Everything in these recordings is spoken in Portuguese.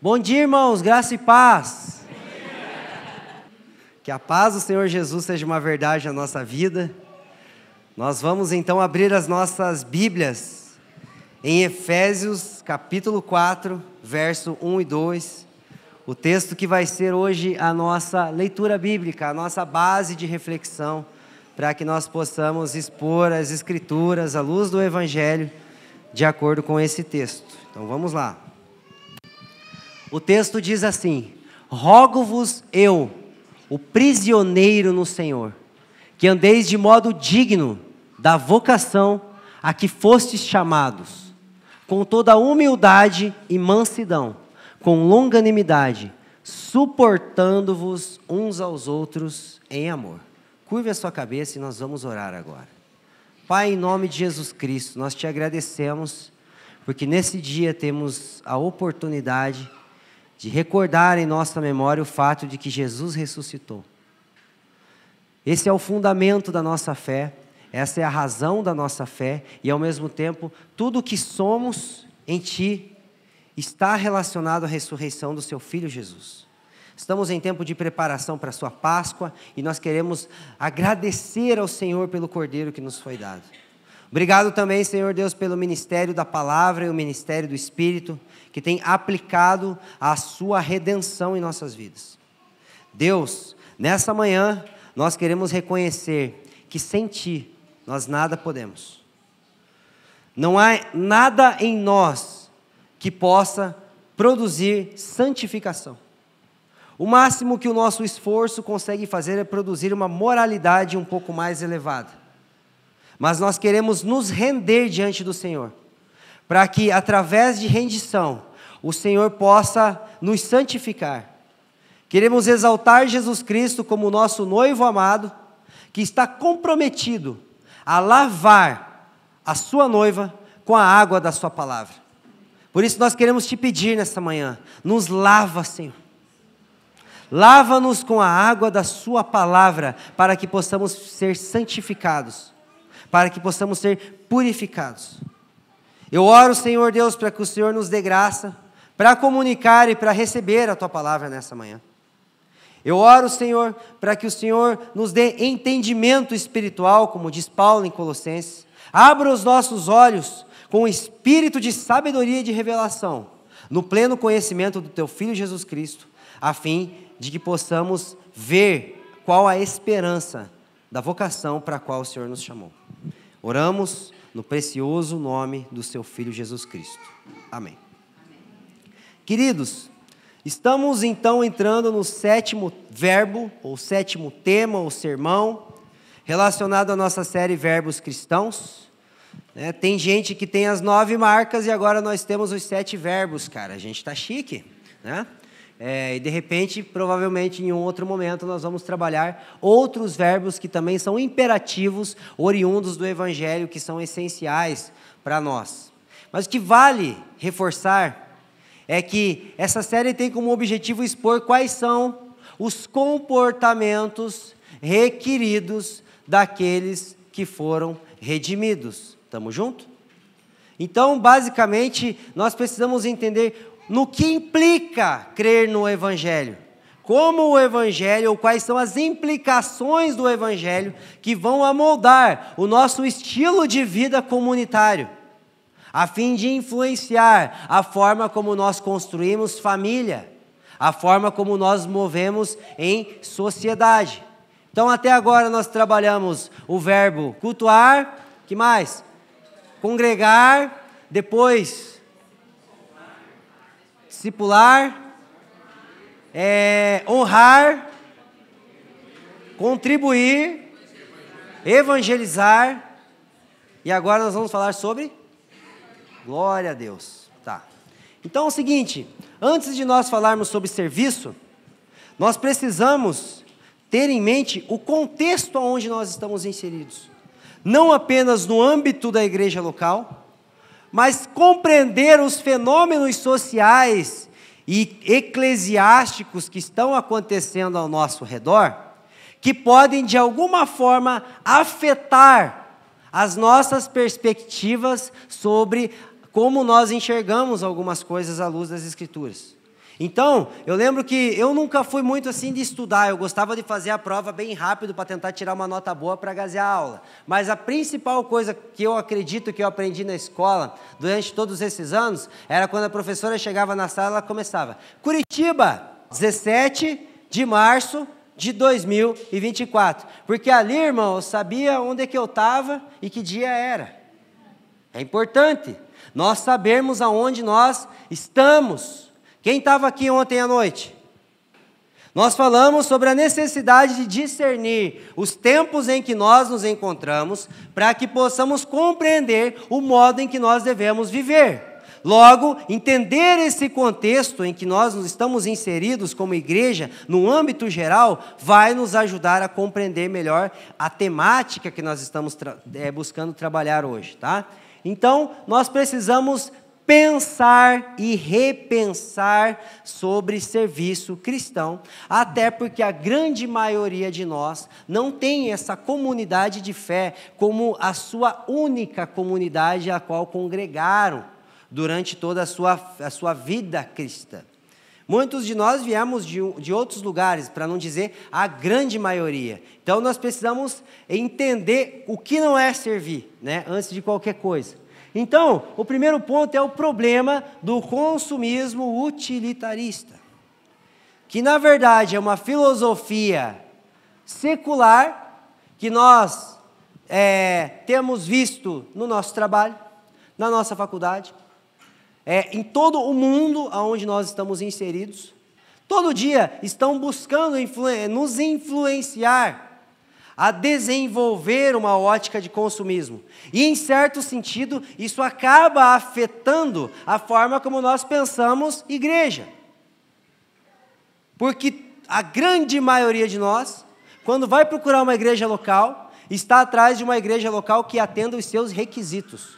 Bom dia, irmãos, graça e paz. Que a paz do Senhor Jesus seja uma verdade na nossa vida. Nós vamos então abrir as nossas Bíblias em Efésios capítulo 4, verso 1 e 2. O texto que vai ser hoje a nossa leitura bíblica, a nossa base de reflexão, para que nós possamos expor as Escrituras à luz do Evangelho, de acordo com esse texto. Então vamos lá. O texto diz assim: rogo-vos eu, o prisioneiro no Senhor, que andeis de modo digno da vocação a que fostes chamados, com toda humildade e mansidão, com longanimidade, suportando-vos uns aos outros em amor. Curve a sua cabeça e nós vamos orar agora. Pai, em nome de Jesus Cristo, nós te agradecemos, porque nesse dia temos a oportunidade de recordar em nossa memória o fato de que Jesus ressuscitou. Esse é o fundamento da nossa fé, essa é a razão da nossa fé, e ao mesmo tempo, tudo o que somos em Ti está relacionado à ressurreição do Seu Filho Jesus. Estamos em tempo de preparação para a Sua Páscoa, e nós queremos agradecer ao Senhor pelo Cordeiro que nos foi dado. Obrigado também, Senhor Deus, pelo ministério da palavra e o ministério do Espírito, que tem aplicado a sua redenção em nossas vidas. Deus, nessa manhã, nós queremos reconhecer que sem Ti, nós nada podemos. Não há nada em nós que possa produzir santificação. O máximo que o nosso esforço consegue fazer é produzir uma moralidade um pouco mais elevada. Mas nós queremos nos render diante do Senhor, para que através de rendição, o Senhor possa nos santificar. Queremos exaltar Jesus Cristo como nosso noivo amado, que está comprometido a lavar a sua noiva com a água da sua palavra. Por isso nós queremos te pedir nessa manhã, nos lava, Senhor. Lava-nos com a água da sua palavra, para que possamos ser santificados, para que possamos ser purificados. Eu oro, Senhor Deus, para que o Senhor nos dê graça para comunicar e para receber a Tua palavra nessa manhã. Eu oro, Senhor, para que o Senhor nos dê entendimento espiritual, como diz Paulo em Colossenses. Abra os nossos olhos com o espírito de sabedoria e de revelação, no pleno conhecimento do Teu Filho Jesus Cristo, a fim de que possamos ver qual a esperança da vocação para a qual o Senhor nos chamou. Oramos no precioso nome do Seu Filho Jesus Cristo. Amém. Queridos, estamos então entrando no sétimo verbo, ou sétimo tema, ou sermão, relacionado à nossa série Verbos Cristãos. Tem gente que tem as 9 marcas e agora nós temos os 7 verbos, cara. A gente está chique, né? E de repente, provavelmente em um outro momento, nós vamos trabalhar outros verbos que também são imperativos, oriundos do Evangelho, que são essenciais para nós. Mas o que vale reforçar é que essa série tem como objetivo expor quais são os comportamentos requeridos daqueles que foram redimidos. Estamos juntos? Então, basicamente, nós precisamos entender no que implica crer no Evangelho. Como o Evangelho, ou quais são as implicações do Evangelho que vão amoldar o nosso estilo de vida comunitário, a fim de influenciar a forma como nós construímos família, a forma como nós movemos em sociedade. Então, até agora nós trabalhamos o verbo cultuar, que mais? Congregar, depois discipular, honrar, contribuir, evangelizar, e agora nós vamos falar sobre glória a Deus. Tá. Então é o seguinte, antes de nós falarmos sobre serviço, nós precisamos ter em mente o contexto onde nós estamos inseridos. Não apenas no âmbito da igreja local, mas compreender os fenômenos sociais e eclesiásticos que estão acontecendo ao nosso redor, que podem de alguma forma afetar as nossas perspectivas sobre como nós enxergamos algumas coisas à luz das Escrituras. Então, eu lembro que eu nunca fui muito assim de estudar, eu gostava de fazer a prova bem rápido para tentar tirar uma nota boa para gasear a aula. Mas a principal coisa que eu acredito que eu aprendi na escola, durante todos esses anos, era quando a professora chegava na sala, ela começava: Curitiba, 17 de março de 2024. Porque ali, irmão, eu sabia onde é que eu estava e que dia era. É importante nós sabermos aonde nós estamos. Quem estava aqui ontem à noite? Nós falamos sobre a necessidade de discernir os tempos em que nós nos encontramos, para que possamos compreender o modo em que nós devemos viver. Logo, entender esse contexto em que nós estamos inseridos como igreja, no âmbito geral, vai nos ajudar a compreender melhor a temática que nós estamos buscando trabalhar hoje, tá? Então, nós precisamos pensar e repensar sobre serviço cristão, até porque a grande maioria de nós não tem essa comunidade de fé como a sua única comunidade a qual congregaram durante toda a sua vida cristã. Muitos de nós viemos de outros lugares, para não dizer a grande maioria. Então, nós precisamos entender o que não é servir, né, antes de qualquer coisa. Então, o primeiro ponto é o problema do consumismo utilitarista, que na verdade é uma filosofia secular que nós temos visto no nosso trabalho, na nossa faculdade, em todo o mundo onde nós estamos inseridos. Todo dia estão buscando nos influenciar a desenvolver uma ótica de consumismo. E, em certo sentido, isso acaba afetando a forma como nós pensamos igreja. Porque a grande maioria de nós, quando vai procurar uma igreja local, está atrás de uma igreja local que atenda os seus requisitos.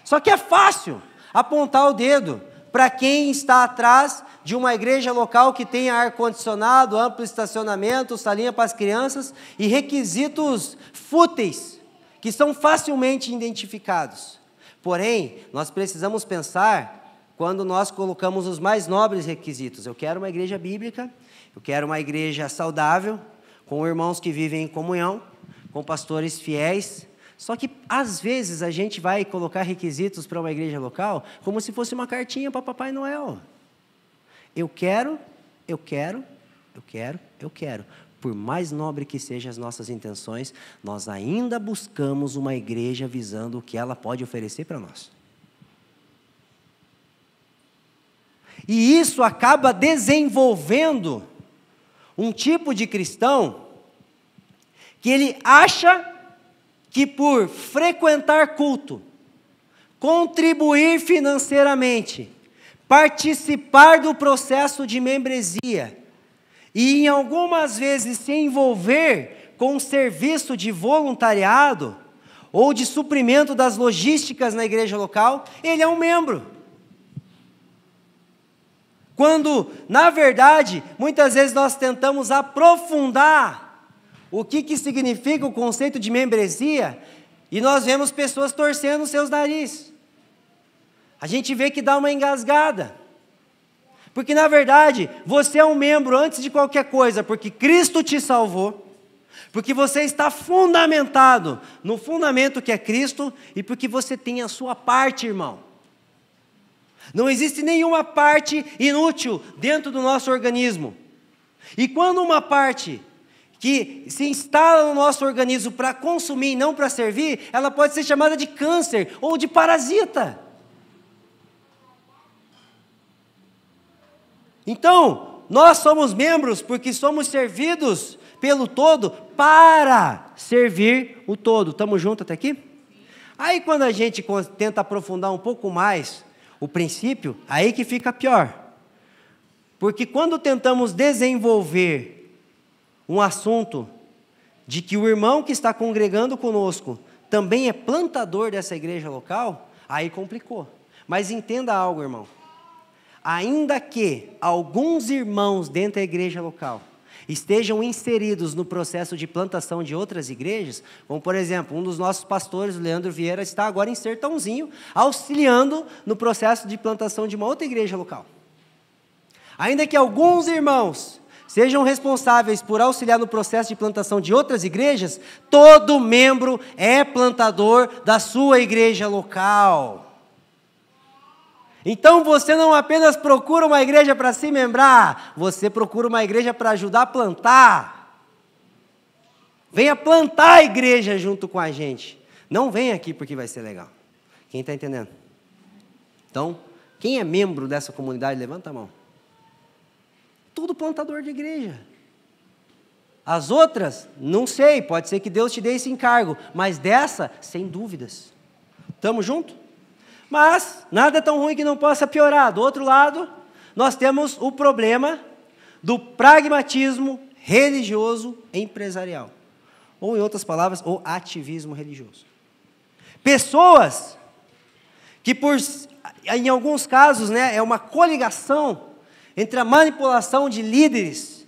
Só que é fácil apontar o dedo para quem está atrás de uma igreja local que tenha ar-condicionado, amplo estacionamento, salinha para as crianças e requisitos fúteis, que são facilmente identificados. Porém, nós precisamos pensar quando nós colocamos os mais nobres requisitos. Eu quero uma igreja bíblica, eu quero uma igreja saudável, com irmãos que vivem em comunhão, com pastores fiéis. Só que, às vezes, a gente vai colocar requisitos para uma igreja local como se fosse uma cartinha para Papai Noel. Eu quero. Por mais nobre que sejam as nossas intenções, nós ainda buscamos uma igreja visando o que ela pode oferecer para nós. E isso acaba desenvolvendo um tipo de cristão que ele acha que por frequentar culto, contribuir financeiramente, participar do processo de membresia e em algumas vezes se envolver com um serviço de voluntariado ou de suprimento das logísticas na igreja local, ele é um membro. Quando, na verdade, muitas vezes nós tentamos aprofundar o que significa o conceito de membresia, e nós vemos pessoas torcendo os seus narizes. A gente vê que dá uma engasgada. Porque, na verdade, você é um membro antes de qualquer coisa, porque Cristo te salvou, porque você está fundamentado no fundamento que é Cristo, e porque você tem a sua parte, irmão. Não existe nenhuma parte inútil dentro do nosso organismo. E quando uma parte que se instala no nosso organismo para consumir e não para servir, ela pode ser chamada de câncer ou de parasita. Então, nós somos membros porque somos servidos pelo todo para servir o todo. Estamos juntos até aqui? Aí quando a gente tenta aprofundar um pouco mais o princípio, aí que fica pior. Porque quando tentamos desenvolver um assunto de que o irmão que está congregando conosco também é plantador dessa igreja local, aí complicou. Mas entenda algo, irmão. Ainda que alguns irmãos dentro da igreja local estejam inseridos no processo de plantação de outras igrejas, como por exemplo, um dos nossos pastores, o Leandro Vieira, está agora em Sertãozinho, auxiliando no processo de plantação de uma outra igreja local. Ainda que alguns irmãos sejam responsáveis por auxiliar no processo de plantação de outras igrejas, todo membro é plantador da sua igreja local. Então você não apenas procura uma igreja para se membrar, você procura uma igreja para ajudar a plantar. Venha plantar a igreja junto com a gente. Não venha aqui porque vai ser legal. Quem está entendendo? Então, quem é membro dessa comunidade, levanta a mão. Tudo plantador de igreja. As outras, não sei, pode ser que Deus te dê esse encargo, mas dessa, sem dúvidas. Estamos juntos? Mas nada é tão ruim que não possa piorar. Do outro lado, nós temos o problema do pragmatismo religioso empresarial. Ou, em outras palavras, o ativismo religioso. Pessoas que, em alguns casos, né, é uma coligação entre a manipulação de líderes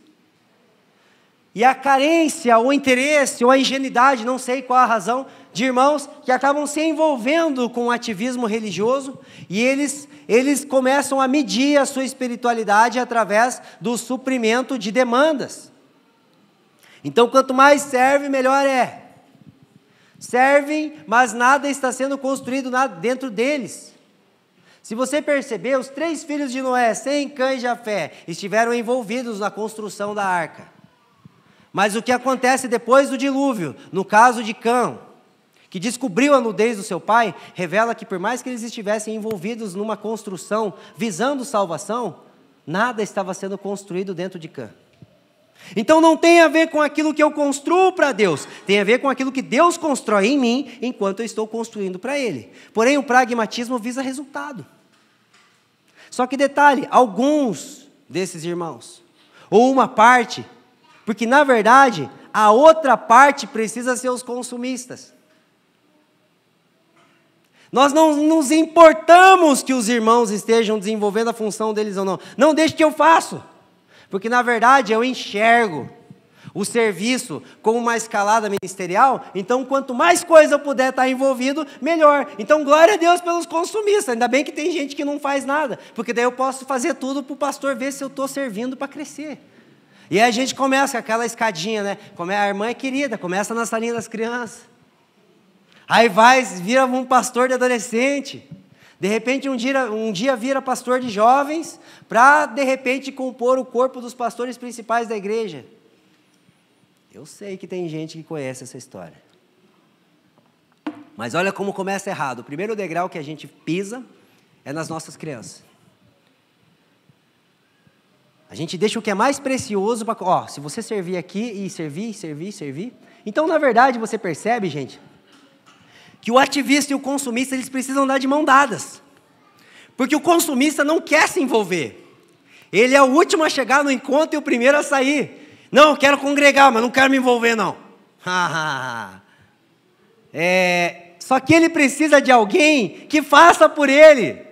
e a carência, ou interesse, ou a ingenuidade, não sei qual a razão, de irmãos que acabam se envolvendo com o ativismo religioso e eles começam a medir a sua espiritualidade através do suprimento de demandas. Então, quanto mais serve, melhor é. Servem, mas nada está sendo construído dentro deles. Se você perceber, os 3 filhos de Noé, Sem, Cã e Jafé, estiveram envolvidos na construção da arca. Mas o que acontece depois do dilúvio, no caso de Cã, que descobriu a nudez do seu pai, revela que por mais que eles estivessem envolvidos numa construção visando salvação, nada estava sendo construído dentro de Cã. Então não tem a ver com aquilo que eu construo para Deus, tem a ver com aquilo que Deus constrói em mim, enquanto eu estou construindo para Ele. Porém, o pragmatismo visa resultado. Só que detalhe, alguns desses irmãos, ou uma parte, porque na verdade, a outra parte precisa ser os consumistas. Nós não nos importamos que os irmãos estejam desenvolvendo a função deles ou não. Não deixe que eu faço. Porque, na verdade, eu enxergo o serviço como uma escalada ministerial, então, quanto mais coisa eu puder estar envolvido, melhor. Então, glória a Deus pelos consumistas. Ainda bem que tem gente que não faz nada, porque daí eu posso fazer tudo para o pastor ver se eu estou servindo para crescer. E aí a gente começa com aquela escadinha, né? A irmã é querida, começa na salinha das crianças. Aí vira um pastor de adolescente. De repente, um dia vira pastor de jovens, para, de repente, compor o corpo dos pastores principais da igreja. Eu sei que tem gente que conhece essa história. Mas olha como começa errado. O primeiro degrau que a gente pisa é nas nossas crianças. A gente deixa o que é mais precioso para... se você servir aqui e servir. Então, na verdade, você percebe, gente, que o ativista e o consumista, eles precisam andar de mão dadas. Porque o consumista não quer se envolver. Ele é o último a chegar no encontro e o primeiro a sair. Não, eu quero congregar, mas não quero me envolver, não. Só que ele precisa de alguém que faça por ele.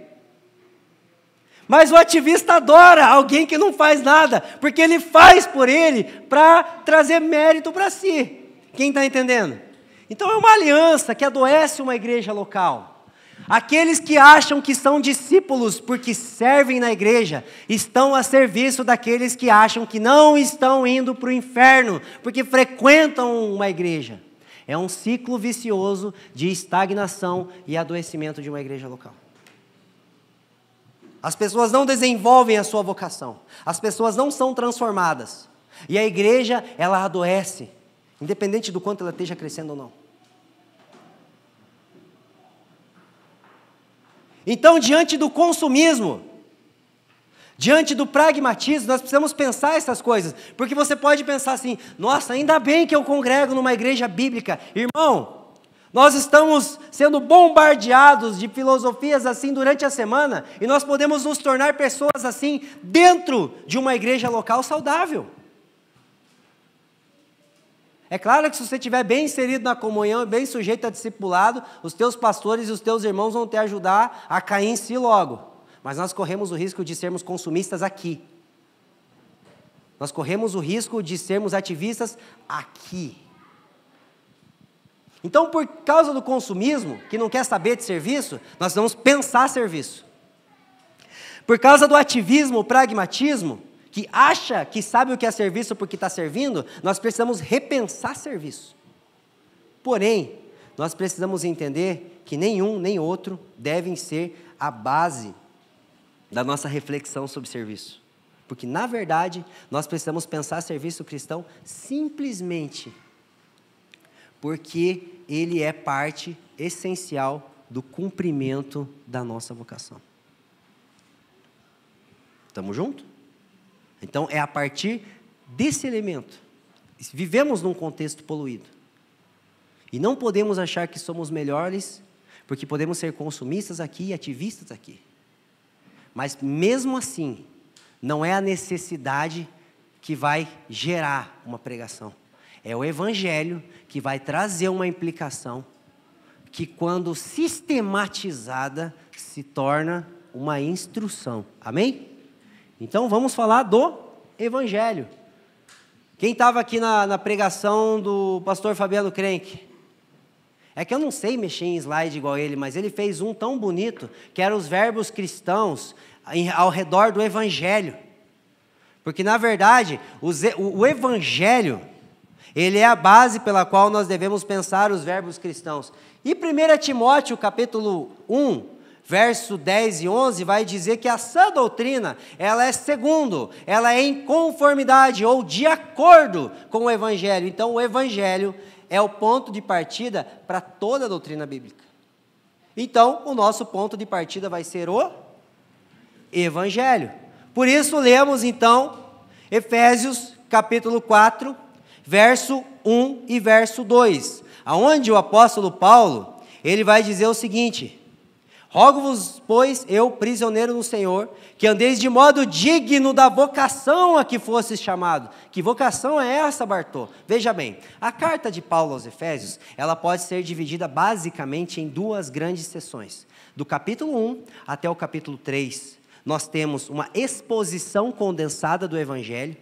Mas o ativista adora alguém que não faz nada, porque ele faz por ele para trazer mérito para si. Quem está entendendo? Então é uma aliança que adoece uma igreja local. Aqueles que acham que são discípulos porque servem na igreja, estão a serviço daqueles que acham que não estão indo para o inferno, porque frequentam uma igreja. É um ciclo vicioso de estagnação e adoecimento de uma igreja local. As pessoas não desenvolvem a sua vocação, as pessoas não são transformadas, e a igreja, ela adoece, independente do quanto ela esteja crescendo ou não. Então, diante do consumismo, diante do pragmatismo, nós precisamos pensar essas coisas, porque você pode pensar assim, nossa, ainda bem que eu congrego numa igreja bíblica. Irmão, nós estamos sendo bombardeados de filosofias assim durante a semana, e nós podemos nos tornar pessoas assim, dentro de uma igreja local saudável. É claro que se você estiver bem inserido na comunhão, bem sujeito a discipulado, os teus pastores e os teus irmãos vão te ajudar a cair em si logo. Mas nós corremos o risco de sermos consumistas aqui. Nós corremos o risco de sermos ativistas aqui. Então, por causa do consumismo, que não quer saber de serviço, nós vamos pensar serviço. por causa do ativismo, o pragmatismo, que acha que sabe o que é serviço porque está servindo, nós precisamos repensar serviço. Porém, nós precisamos entender que nenhum nem outro devem ser a base da nossa reflexão sobre serviço. Porque, na verdade, nós precisamos pensar serviço cristão simplesmente porque ele é parte essencial do cumprimento da nossa vocação. Estamos juntos? Então, é a partir desse elemento. Vivemos num contexto poluído. E não podemos achar que somos melhores, porque podemos ser consumistas aqui e ativistas aqui. Mas, mesmo assim, não é a necessidade que vai gerar uma pregação. É o Evangelho que vai trazer uma implicação que, quando sistematizada, se torna uma instrução. Amém? Então, vamos falar do Evangelho. Quem estava aqui na pregação do pastor Fabiano Crenque? É que eu não sei mexer em slide igual ele, mas ele fez um tão bonito, que era os verbos cristãos ao redor do Evangelho. Porque, na verdade, o Evangelho, ele é a base pela qual nós devemos pensar os verbos cristãos. E 1 Timóteo, capítulo 1, verso 10 e 11, vai dizer que a sã doutrina, ela é segundo, ela é em conformidade ou de acordo com o Evangelho. Então, o Evangelho é o ponto de partida para toda a doutrina bíblica. Então, o nosso ponto de partida vai ser o Evangelho. Por isso, lemos então Efésios capítulo 4, verso 1 e verso 2, aonde o apóstolo Paulo, ele vai dizer o seguinte: rogo-vos, pois, eu, prisioneiro no Senhor, que andeis de modo digno da vocação a que fostes chamado. Que vocação é essa, Bartô? Veja bem, a carta de Paulo aos Efésios, ela pode ser dividida basicamente em duas grandes seções. Do capítulo 1 até o capítulo 3, nós temos uma exposição condensada do Evangelho,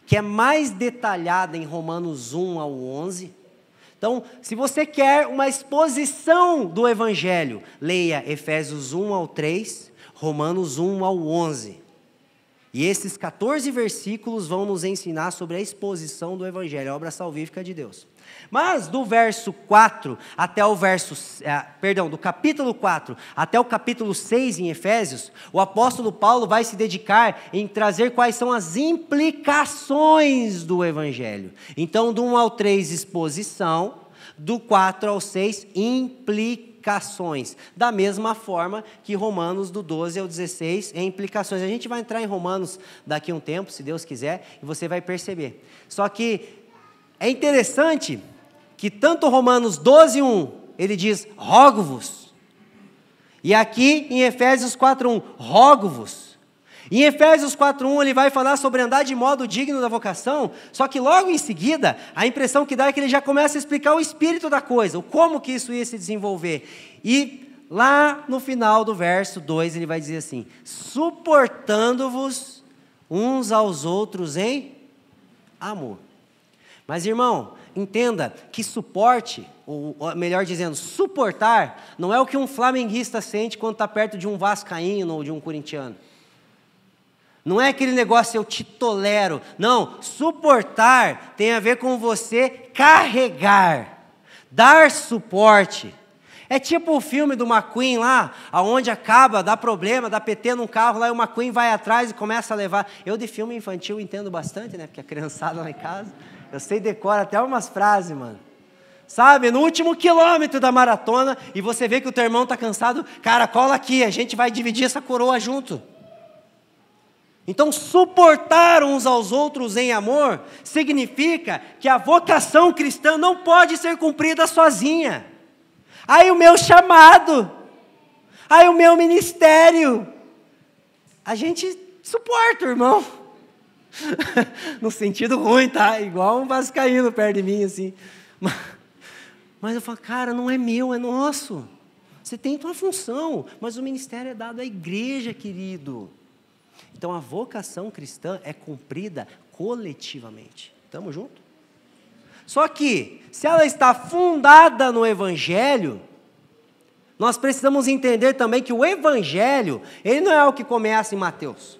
que é mais detalhada em Romanos 1 ao 11. Então, se você quer uma exposição do Evangelho, leia Efésios 1 ao 3, Romanos 1 ao 11. E esses 14 versículos vão nos ensinar sobre a exposição do Evangelho, a obra salvífica de Deus. Mas do verso 4 até o do capítulo 4 até o capítulo 6 em Efésios, o apóstolo Paulo vai se dedicar em trazer quais são as implicações do Evangelho. Então, do 1 ao 3, exposição, do 4 ao 6, implicações. Da mesma forma que Romanos, do 12 ao 16, é implicações. A gente vai entrar em Romanos daqui a um tempo, se Deus quiser, e você vai perceber. Só que é interessante que tanto Romanos 12, 1, ele diz, rogo-vos. E aqui em Efésios 4, 1, rogo-vos. Em Efésios 4, 1, ele vai falar sobre andar de modo digno da vocação, só que logo em seguida, a impressão que dá é que ele já começa a explicar o espírito da coisa, o como que isso ia se desenvolver. E lá no final do verso 2, ele vai dizer assim, suportando-vos uns aos outros em amor. Mas, irmão, entenda que suporte, ou melhor dizendo, suportar, não é o que um flamenguista sente quando está perto de um vascaíno ou de um corintiano. Não é aquele negócio, eu te tolero. Não, suportar tem a ver com você carregar, dar suporte. É tipo o filme do McQueen lá, aonde acaba, dá problema, dá PT num carro lá, e o McQueen vai atrás e começa a levar. Eu de filme infantil entendo bastante, né? Porque a criançada lá em casa, eu sei decorar até umas frases, mano. Sabe, no último quilômetro da maratona, e você vê que o teu irmão está cansado, cara, cola aqui, a gente vai dividir essa coroa junto. Então, suportar uns aos outros em amor, significa que a vocação cristã não pode ser cumprida sozinha. Aí o meu chamado, aí o meu ministério, a gente suporta, irmão. No sentido ruim, tá? Igual um vascaíno perto de mim, assim. Mas eu falo, cara, não é meu, é nosso. Você tem tua função, mas o ministério é dado à igreja, querido. Então, a vocação cristã é cumprida coletivamente. Estamos juntos? Só que, se ela está fundada no Evangelho, Nós precisamos entender também que o Evangelho, ele não é algo que começa em Mateus.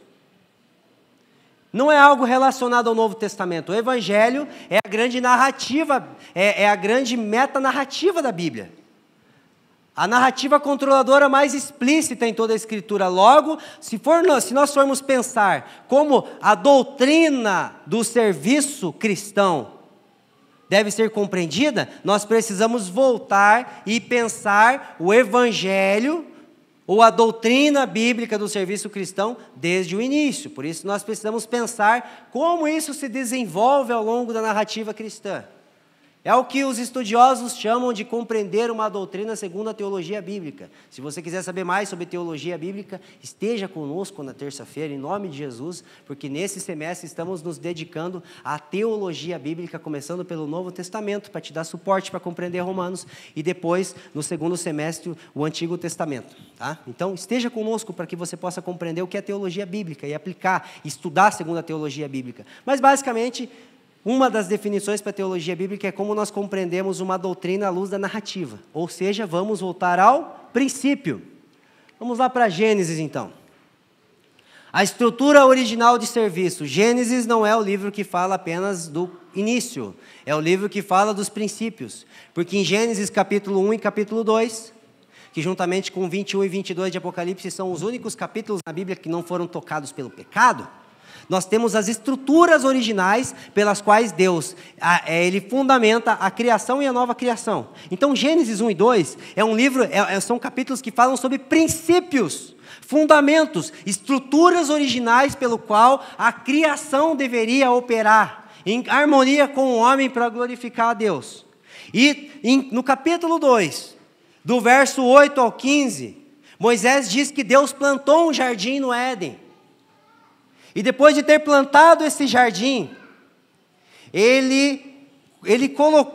Não é algo relacionado ao Novo Testamento. O Evangelho é a grande narrativa, é a grande metanarrativa da Bíblia. A narrativa controladora mais explícita em toda a Escritura. Logo, se nós formos pensar como a doutrina do serviço cristão deve ser compreendida, nós precisamos voltar e pensar o Evangelho ou a doutrina bíblica do serviço cristão desde o início. Por isso nós precisamos pensar como isso se desenvolve ao longo da narrativa cristã. É o que os estudiosos chamam de compreender uma doutrina segundo a teologia bíblica. Se você quiser saber mais sobre teologia bíblica, esteja conosco na terça-feira, em nome de Jesus, porque nesse semestre estamos nos dedicando à teologia bíblica, começando pelo Novo Testamento, para te dar suporte para compreender Romanos, e depois, no segundo semestre, o Antigo Testamento. Tá? Então, esteja conosco para que você possa compreender o que é teologia bíblica e aplicar, estudar segundo a teologia bíblica. Mas, basicamente, uma das definições para a teologia bíblica é como nós compreendemos uma doutrina à luz da narrativa. Ou seja, vamos voltar ao princípio. Vamos lá para Gênesis, então. A estrutura original de serviço. Gênesis não é o livro que fala apenas do início. É o livro que fala dos princípios. Porque em Gênesis capítulo 1 e capítulo 2, que juntamente com 21 e 22 de Apocalipse são os únicos capítulos na Bíblia que não foram tocados pelo pecado, nós temos as estruturas originais pelas quais Deus ele fundamenta a criação e a nova criação. Então, Gênesis 1 e 2 é um livro, são capítulos que falam sobre princípios, fundamentos, estruturas originais pelo qual a criação deveria operar, em harmonia com o homem para glorificar a Deus. E no capítulo 2, do verso 8 ao 15, Moisés diz que Deus plantou um jardim no Éden. E depois de ter plantado esse jardim, ele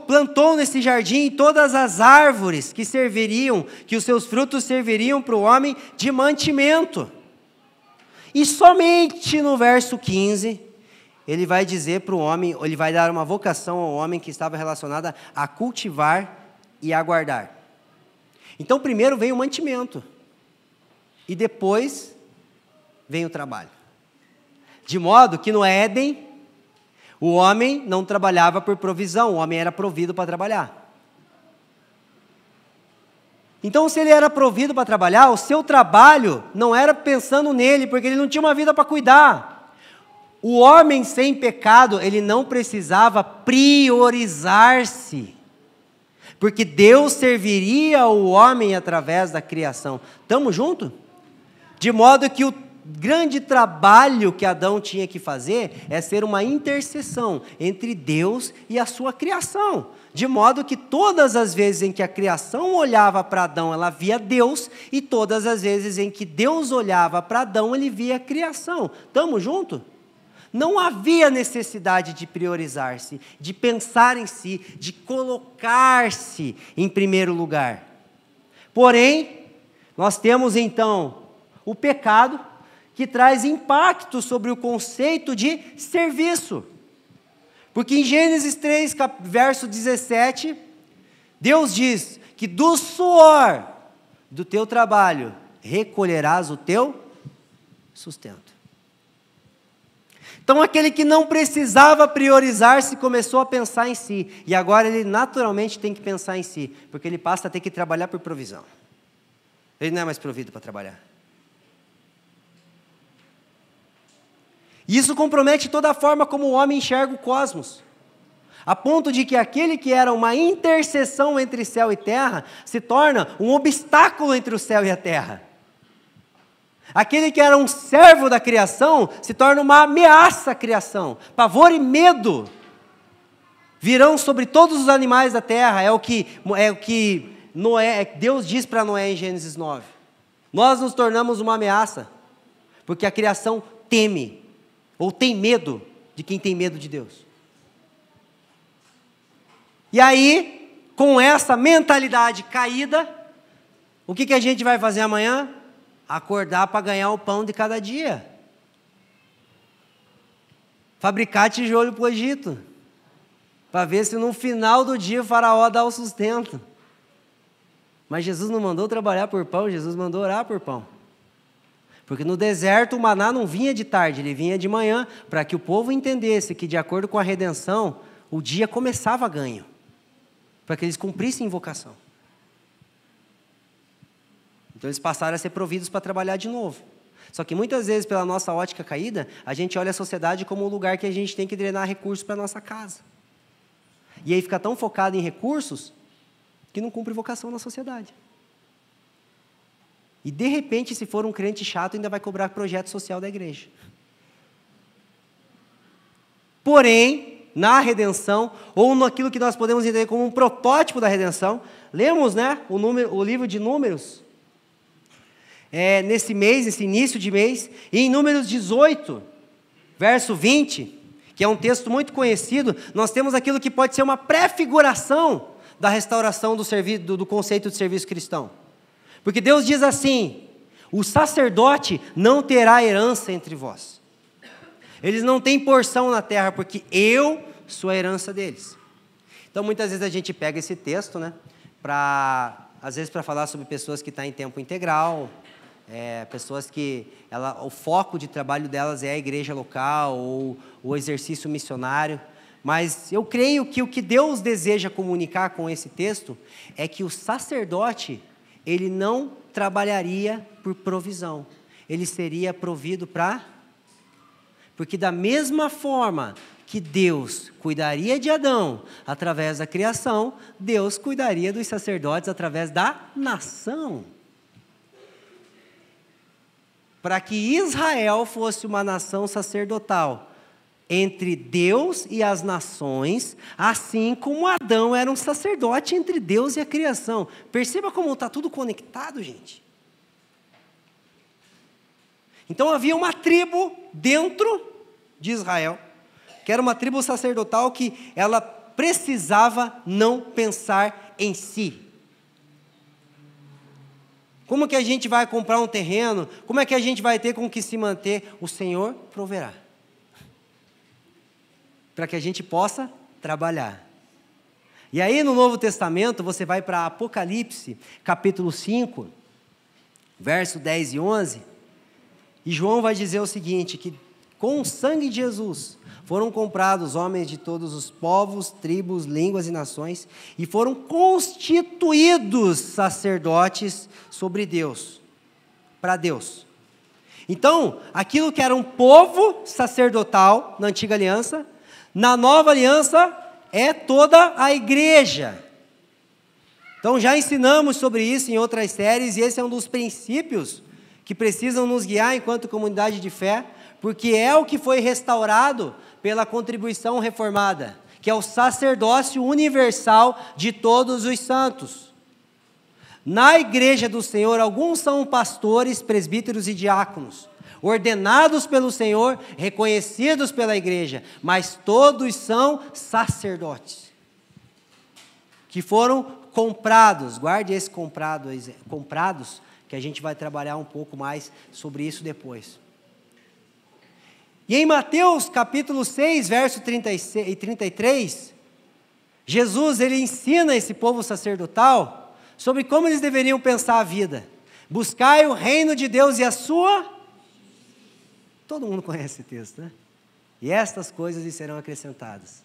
plantou nesse jardim todas as árvores que os seus frutos serviriam para o homem de mantimento. E somente no verso 15, ele vai dizer para o homem, ele vai dar uma vocação ao homem que estava relacionada a cultivar e a guardar. Então primeiro vem o mantimento, e depois vem o trabalho. De modo que no Éden, o homem não trabalhava por provisão, o homem era provido para trabalhar. Então, se ele era provido para trabalhar, o seu trabalho não era pensando nele, porque ele não tinha uma vida para cuidar. O homem sem pecado, ele não precisava priorizar-se, porque Deus serviria o homem através da criação. Estamos juntos? De modo que o grande trabalho que Adão tinha que fazer é ser uma intercessão entre Deus e a sua criação, de modo que todas as vezes em que a criação olhava para Adão, ela via Deus, e todas as vezes em que Deus olhava para Adão, ele via a criação. Estamos juntos? Não havia necessidade de priorizar-se, de pensar em si, de colocar-se em primeiro lugar. Porém, nós temos então o pecado, que traz impacto sobre o conceito de serviço. Porque em Gênesis 3, verso 17, Deus diz que do suor do teu trabalho recolherás o teu sustento. Então aquele que não precisava priorizar-se começou a pensar em si, e agora ele naturalmente tem que pensar em si, porque ele passa a ter que trabalhar por provisão. Ele não é mais provido para trabalhar. Isso compromete toda a forma como o homem enxerga o cosmos, a ponto de que aquele que era uma interseção entre céu e terra, se torna um obstáculo entre o céu e a terra. Aquele que era um servo da criação, se torna uma ameaça à criação. Pavor e medo virão sobre todos os animais da terra, é o que Deus diz para Noé em Gênesis 9. Nós nos tornamos uma ameaça, porque a criação teme, ou tem medo de quem tem medo de Deus. E aí, com essa mentalidade caída, o que a gente vai fazer amanhã? Acordar para ganhar o pão de cada dia. Fabricar tijolo para o Egito, para ver se no final do dia o faraó dá o sustento. Mas Jesus não mandou trabalhar por pão, Jesus mandou orar por pão. Porque no deserto o maná não vinha de tarde, ele vinha de manhã, para que o povo entendesse que, de acordo com a redenção, o dia começava ganho, para que eles cumprissem invocação. Então eles passaram a ser providos para trabalhar de novo. Só que muitas vezes, pela nossa ótica caída, a gente olha a sociedade como um lugar que a gente tem que drenar recursos para a nossa casa. E aí fica tão focado em recursos que não cumpre vocação na sociedade. E de repente, se for um crente chato, ainda vai cobrar projeto social da igreja. Porém, na redenção, ou naquilo que nós podemos entender como um protótipo da redenção, lemos, né, o livro de Números, nesse mês, nesse início de mês, e em Números 18, verso 20, que é um texto muito conhecido, nós temos aquilo que pode ser uma prefiguração da restauração do conceito de serviço cristão. Porque Deus diz assim: o sacerdote não terá herança entre vós. Eles não têm porção na terra, porque eu sou a herança deles. Então, muitas vezes a gente pega esse texto, né, às vezes para falar sobre pessoas que estão em tempo integral, pessoas que o foco de trabalho delas é a igreja local ou o exercício missionário. Mas eu creio que o que Deus deseja comunicar com esse texto é que o sacerdote, ele não trabalharia por provisão, ele seria provido porque da mesma forma que Deus cuidaria de Adão através da criação, Deus cuidaria dos sacerdotes através da nação. Para que Israel fosse uma nação sacerdotal entre Deus e as nações, assim como Adão era um sacerdote entre Deus e a criação. Perceba como está tudo conectado, gente. Então havia uma tribo dentro de Israel, que era uma tribo sacerdotal que ela precisava não pensar em si. Como que a gente vai comprar um terreno? Como é que a gente vai ter com que se manter? O Senhor proverá, para que a gente possa trabalhar. E aí no Novo Testamento, você vai para Apocalipse, capítulo 5, verso 10 e 11, e João vai dizer o seguinte, que com o sangue de Jesus foram comprados homens de todos os povos, tribos, línguas e nações, e foram constituídos sacerdotes sobre Deus, para Deus. Então, aquilo que era um povo sacerdotal na antiga aliança, na nova aliança é toda a igreja. Então já ensinamos sobre isso em outras séries, e esse é um dos princípios que precisam nos guiar enquanto comunidade de fé, porque é o que foi restaurado pela contribuição reformada, que é o sacerdócio universal de todos os santos. Na igreja do Senhor, alguns são pastores, presbíteros e diáconos, ordenados pelo Senhor, reconhecidos pela igreja, mas todos são sacerdotes, que foram comprados. Guarde esse comprados, que a gente vai trabalhar um pouco mais sobre isso depois. E em Mateus capítulo 6, verso 36 e 33, Jesus ele ensina esse povo sacerdotal sobre como eles deveriam pensar a vida. Buscai o reino de Deus e a sua... Todo mundo conhece esse texto, né? E estas coisas lhes serão acrescentadas.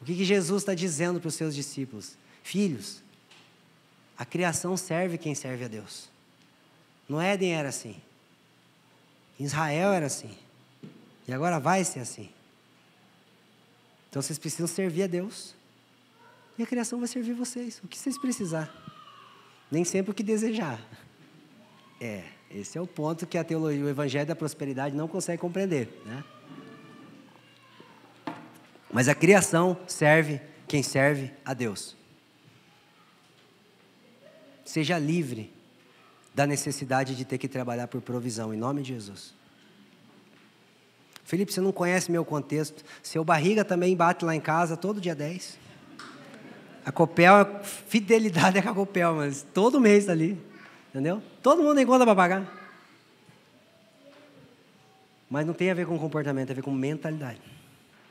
O que Jesus está dizendo para os seus discípulos? Filhos, a criação serve quem serve a Deus. No Éden era assim. Em Israel era assim. E agora vai ser assim. Então vocês precisam servir a Deus. E a criação vai servir vocês. O que vocês precisar. Nem sempre o que desejar. Esse é o ponto que a teologia, o evangelho da prosperidade não consegue compreender, né? Mas a criação serve quem serve a Deus. Seja livre da necessidade de ter que trabalhar por provisão, em nome de Jesus. Felipe, você não conhece meu contexto. Seu barriga também bate lá em casa todo dia 10. A Copel, fidelidade é com a Copel, mas todo mês está ali. Entendeu? Todo mundo tem conta para pagar. Mas não tem a ver com comportamento, tem a ver com mentalidade.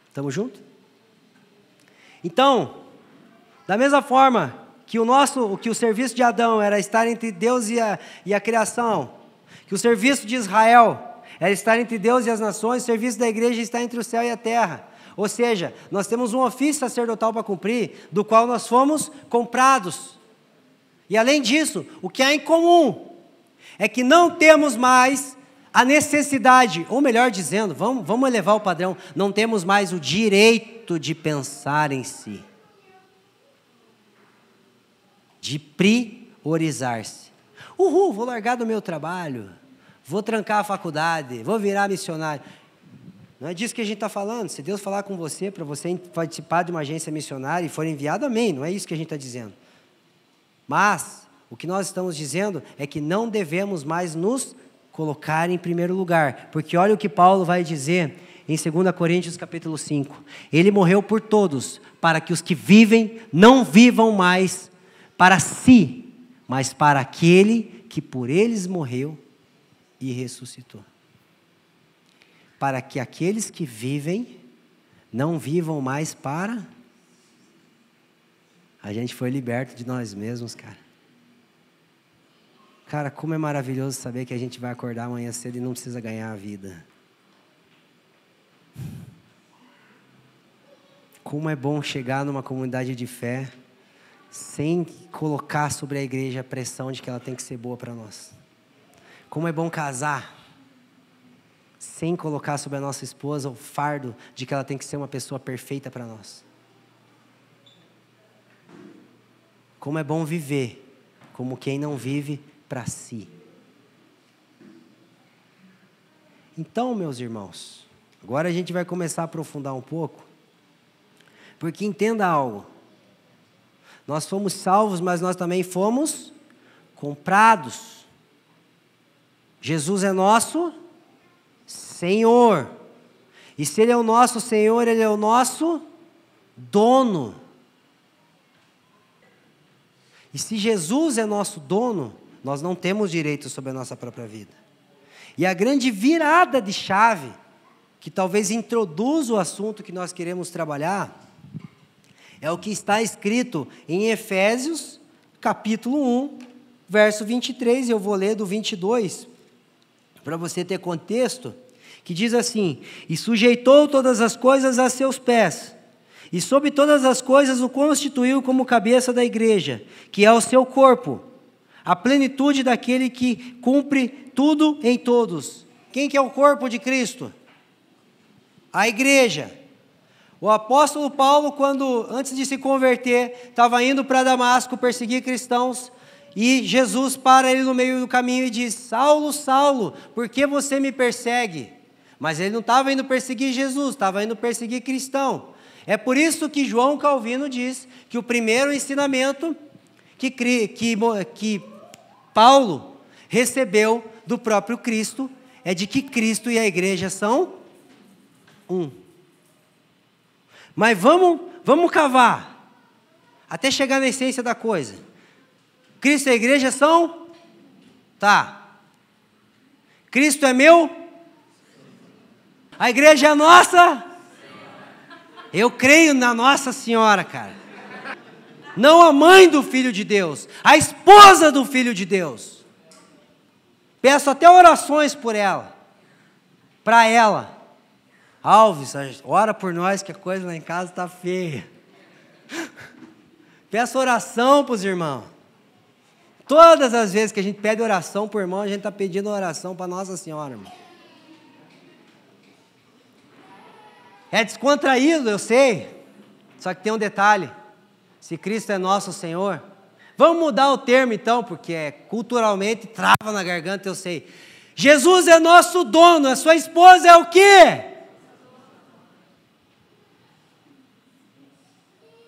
Estamos juntos? Então, da mesma forma que o serviço de Adão era estar entre Deus e a criação, que o serviço de Israel era estar entre Deus e as nações, o serviço da igreja está entre o céu e a terra. Ou seja, nós temos um ofício sacerdotal para cumprir, do qual nós fomos comprados. E além disso, o que há em comum é que não temos mais a necessidade, ou melhor dizendo, vamos elevar o padrão, não temos mais o direito de pensar em si, de priorizar-se. Vou largar do meu trabalho, vou trancar a faculdade, vou virar missionário. Não é disso que a gente está falando. Se Deus falar com você, para você participar de uma agência missionária e for enviado, amém, não é isso que a gente está dizendo. Mas, o que nós estamos dizendo é que não devemos mais nos colocar em primeiro lugar, porque olha o que Paulo vai dizer em 2 Coríntios capítulo 5, ele morreu por todos, para que os que vivem não vivam mais para si, mas para aquele que por eles morreu e ressuscitou. Para que aqueles que vivem não vivam mais para... A gente foi liberto de nós mesmos, cara. Cara, como é maravilhoso saber que a gente vai acordar amanhã cedo e não precisa ganhar a vida. Como é bom chegar numa comunidade de fé sem colocar sobre a igreja a pressão de que ela tem que ser boa para nós. Como é bom casar sem colocar sobre a nossa esposa o fardo de que ela tem que ser uma pessoa perfeita para nós. Como é bom viver como quem não vive para si. Então, meus irmãos, agora a gente vai começar a aprofundar um pouco, porque entenda algo, nós fomos salvos, mas nós também fomos comprados. Jesus é nosso Senhor, e se Ele é o nosso Senhor, Ele é o nosso dono. E se Jesus é nosso dono, nós não temos direito sobre a nossa própria vida. E a grande virada de chave, que talvez introduza o assunto que nós queremos trabalhar, é o que está escrito em Efésios, capítulo 1, verso 23, eu vou ler do 22, para você ter contexto, que diz assim: e sujeitou todas as coisas a seus pés, e sobre todas as coisas o constituiu como cabeça da igreja, que é o seu corpo, a plenitude daquele que cumpre tudo em todos. Quem que é o corpo de Cristo? A igreja. O apóstolo Paulo, antes de se converter, estava indo para Damasco perseguir cristãos, e Jesus para ele no meio do caminho e diz: Saulo, Saulo, por que você me persegue? Mas ele não estava indo perseguir Jesus, estava indo perseguir cristão. É por isso que João Calvino diz que o primeiro ensinamento que Paulo recebeu do próprio Cristo é de que Cristo e a igreja são um. Mas vamos cavar, até chegar na essência da coisa. Cristo e a igreja são? Tá. Cristo é meu? A igreja é nossa? Eu creio na Nossa Senhora, cara. Não a mãe do Filho de Deus, a esposa do Filho de Deus. Peço até orações por ela, para ela. Alves, ora por nós que a coisa lá em casa está feia. Peço oração para os irmãos. Todas as vezes que a gente pede oração para o irmão, a gente está pedindo oração para Nossa Senhora, irmão. É descontraído, eu sei. Só que tem um detalhe. Se Cristo é nosso Senhor, vamos mudar o termo então, porque culturalmente trava na garganta, eu sei. Jesus é nosso dono, a sua esposa é o quê?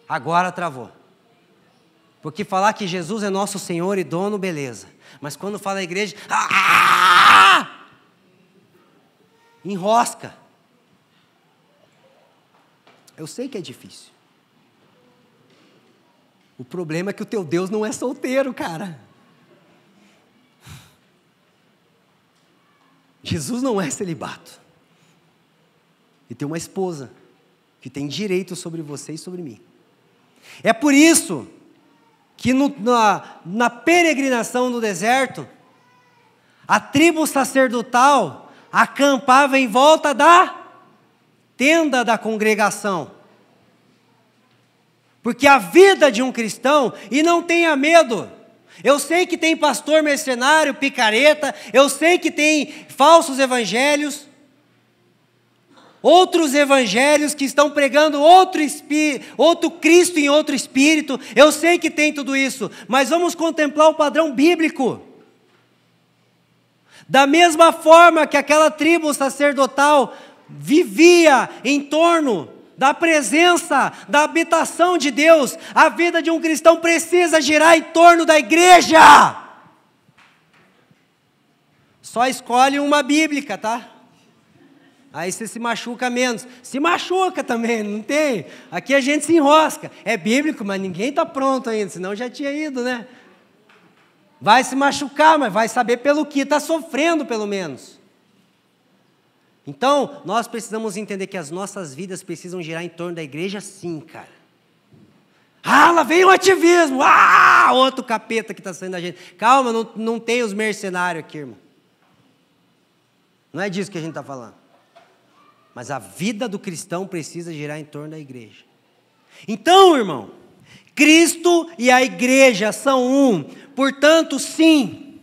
Agora travou. Porque falar que Jesus é nosso Senhor e dono, beleza. Mas quando fala a igreja, enrosca. Eu sei que é difícil. O problema é que o teu Deus não é solteiro, cara. Jesus não é celibato. E tem uma esposa que tem direito sobre você e sobre mim. É por isso que na peregrinação no deserto, a tribo sacerdotal acampava em volta da tenda da congregação. Porque a vida de um cristão, e não tenha medo, eu sei que tem pastor mercenário, picareta, eu sei que tem falsos evangelhos, outros evangelhos que estão pregando outro Cristo em outro espírito, eu sei que tem tudo isso, mas vamos contemplar o padrão bíblico. Da mesma forma que aquela tribo sacerdotal vivia em torno da presença, da habitação de Deus, a vida de um cristão precisa girar em torno da igreja. Só escolhe uma bíblica, tá? Aí você se machuca menos. Se machuca também, não tem? Aqui a gente se enrosca. É bíblico, mas ninguém está pronto ainda, senão já tinha ido, né? Vai se machucar, mas vai saber pelo que está sofrendo, pelo menos. Então, nós precisamos entender que as nossas vidas precisam girar em torno da igreja, sim, cara. Ah, lá vem o ativismo. Ah, outro capeta que está saindo da gente. Calma, não tem os mercenários aqui, irmão. Não é disso que a gente está falando. Mas a vida do cristão precisa girar em torno da igreja. Então, irmão, Cristo e a igreja são um. Portanto, sim,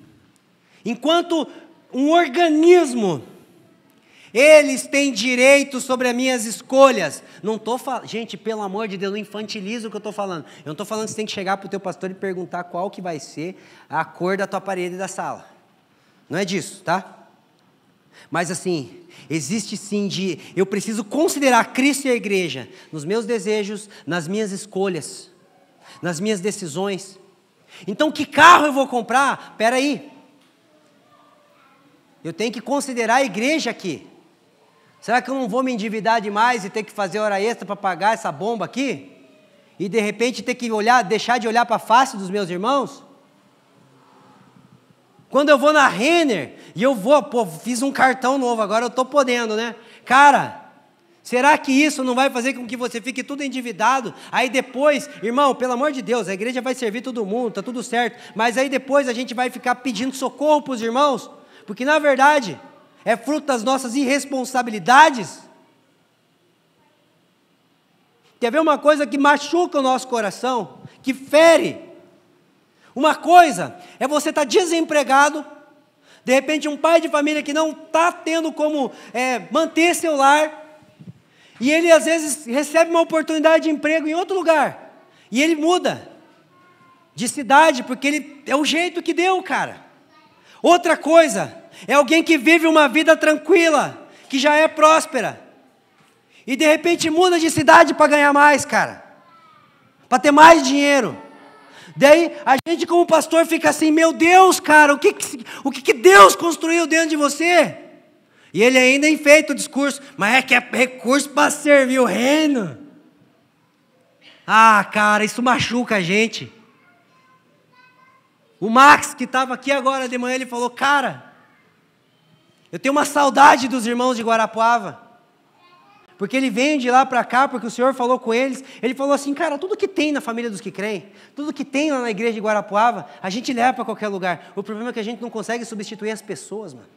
enquanto um organismo, eles têm direito sobre as minhas escolhas. Não estou falando, gente, pelo amor de Deus, não infantiliza o que eu estou falando. Eu não estou falando que você tem que chegar para o teu pastor e perguntar qual que vai ser a cor da tua parede da sala. Não é disso, tá? Mas assim, existe sim eu preciso considerar Cristo e a igreja nos meus desejos, nas minhas escolhas, nas minhas decisões. Então, que carro eu vou comprar? Espera aí. Eu tenho que considerar a igreja aqui. Será que eu não vou me endividar demais e ter que fazer hora extra para pagar essa bomba aqui? E de repente ter que deixar de olhar para a face dos meus irmãos? Quando eu vou na Renner, e eu fiz um cartão novo, agora eu estou podendo, né? Cara, será que isso não vai fazer com que você fique tudo endividado? Aí depois, irmão, pelo amor de Deus, a igreja vai servir todo mundo, está tudo certo. Mas aí depois a gente vai ficar pedindo socorro para os irmãos? Porque na verdade, é fruto das nossas irresponsabilidades. Quer ver uma coisa que machuca o nosso coração? Que fere? Uma coisa é você estar desempregado, de repente um pai de família que não está tendo como manter seu lar, e ele às vezes recebe uma oportunidade de emprego em outro lugar, e ele muda de cidade, porque é o jeito que deu, cara. Outra coisa é alguém que vive uma vida tranquila, que já é próspera, e de repente muda de cidade para ganhar mais, cara, para ter mais dinheiro. Daí a gente como pastor fica assim, meu Deus, cara, o que Deus construiu dentro de você? E ele ainda enfeita o discurso, mas é que é recurso para servir o reino. Ah, cara, isso machuca a gente. O Max, que estava aqui agora de manhã, ele falou, cara, eu tenho uma saudade dos irmãos de Guarapuava. Porque ele vem de lá para cá, porque o Senhor falou com eles. Ele falou assim, cara, tudo que tem na família dos que creem, tudo que tem lá na igreja de Guarapuava, a gente leva para qualquer lugar. O problema é que a gente não consegue substituir as pessoas, mano.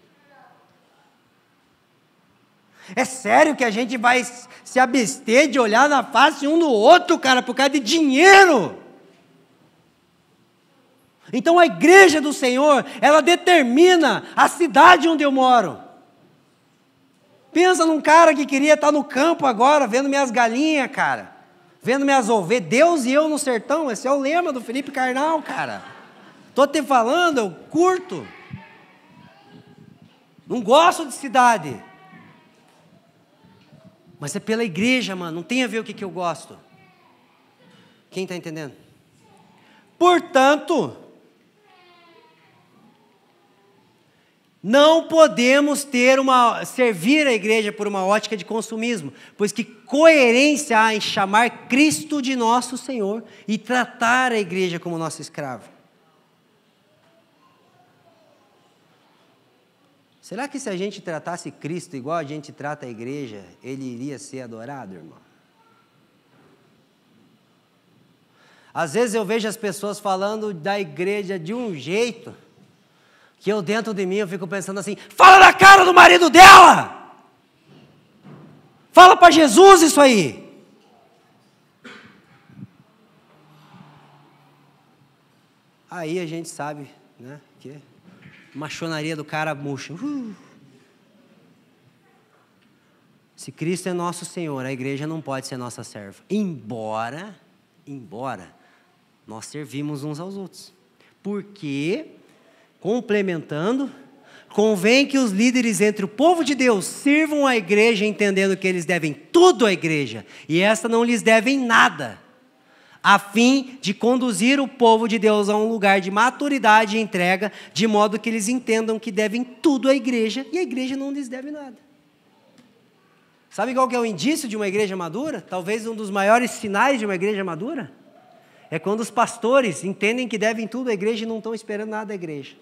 É sério que a gente vai se abster de olhar na face um do outro, cara, por causa de dinheiro? Então a igreja do Senhor, ela determina a cidade onde eu moro. Pensa num cara que queria estar no campo agora, vendo minhas galinhas, cara. Vendo minhas ovelhas. Deus e eu no sertão. Esse é o lema do Felipe Carnal, cara. Estou te falando, eu curto. Não gosto de cidade. Mas é pela igreja, mano. Não tem a ver o que eu gosto. Quem está entendendo? Portanto, não podemos servir a igreja por uma ótica de consumismo, pois que coerência há em chamar Cristo de nosso Senhor e tratar a igreja como nosso escravo? Será que se a gente tratasse Cristo igual a gente trata a igreja, ele iria ser adorado, irmão? Às vezes eu vejo as pessoas falando da igreja de um jeito, que eu dentro de mim eu fico pensando assim, fala na cara do marido dela! Fala para Jesus isso aí! Aí a gente sabe, né, que machonaria do cara murcha. Se Cristo é nosso Senhor, a igreja não pode ser nossa serva. Embora nós servimos uns aos outros. Porque, complementando, convém que os líderes entre o povo de Deus sirvam a igreja entendendo que eles devem tudo à igreja. E esta não lhes devem nada. A fim de conduzir o povo de Deus a um lugar de maturidade e entrega, de modo que eles entendam que devem tudo à igreja e a igreja não lhes deve nada. Sabe qual que é o indício de uma igreja madura? Talvez um dos maiores sinais de uma igreja madura? É quando os pastores entendem que devem tudo à igreja e não estão esperando nada da igreja.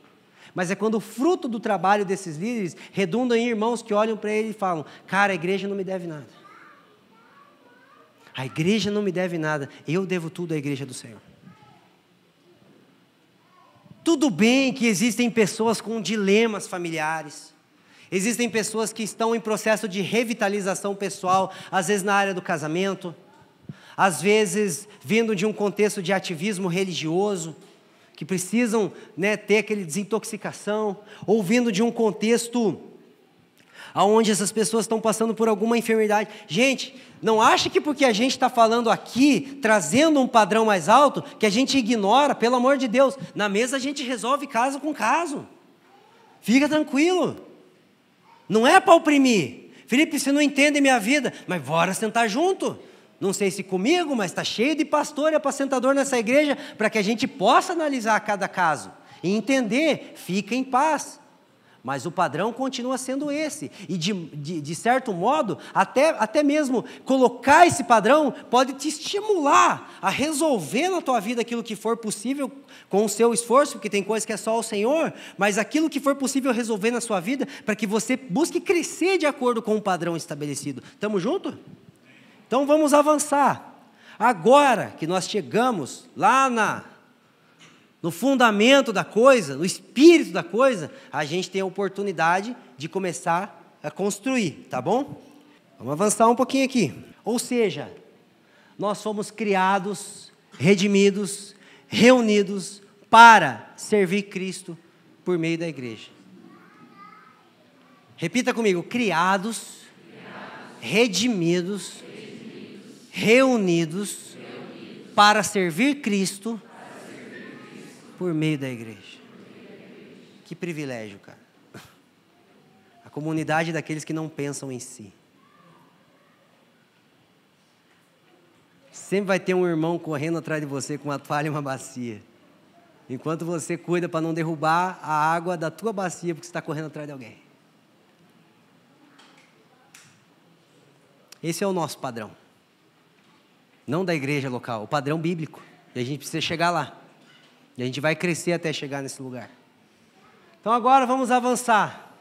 Mas é quando o fruto do trabalho desses líderes redunda em irmãos que olham para ele e falam, cara, a igreja não me deve nada. A igreja não me deve nada, eu devo tudo à igreja do Senhor. Tudo bem que existem pessoas com dilemas familiares, existem pessoas que estão em processo de revitalização pessoal, às vezes na área do casamento, às vezes vindo de um contexto de ativismo religioso, que precisam, né, ter aquele desintoxicação, ou vindo de um contexto onde essas pessoas estão passando por alguma enfermidade. Gente, não acha que porque a gente está falando aqui, trazendo um padrão mais alto, que a gente ignora, pelo amor de Deus. Na mesa a gente resolve caso com caso. Fica tranquilo. Não é para oprimir. Felipe, você não entende minha vida, mas bora sentar junto. Não sei se comigo, mas está cheio de pastor e apacentador nessa igreja, para que a gente possa analisar cada caso e entender, fica em paz. Mas o padrão continua sendo esse. E de certo modo, até mesmo colocar esse padrão pode te estimular a resolver na tua vida aquilo que for possível com o seu esforço, porque tem coisas que é só o Senhor, mas aquilo que for possível resolver na sua vida, para que você busque crescer de acordo com o padrão estabelecido. Estamos juntos? Então vamos avançar. Agora que nós chegamos lá no fundamento da coisa, no espírito da coisa, a gente tem a oportunidade de começar a construir, tá bom? Vamos avançar um pouquinho aqui. Ou seja, nós fomos criados, redimidos, reunidos para servir Cristo por meio da igreja. Repita comigo, criados, redimidos, reunidos para servir Cristo por meio da igreja. Que privilégio, cara. A comunidade daqueles que não pensam em si. Sempre vai ter um irmão correndo atrás de você com uma toalha e uma bacia. Enquanto você cuida para não derrubar a água da tua bacia, porque você está correndo atrás de alguém. Esse é o nosso padrão. Não da igreja local, o padrão bíblico. E a gente precisa chegar lá. E a gente vai crescer até chegar nesse lugar. Então agora vamos avançar.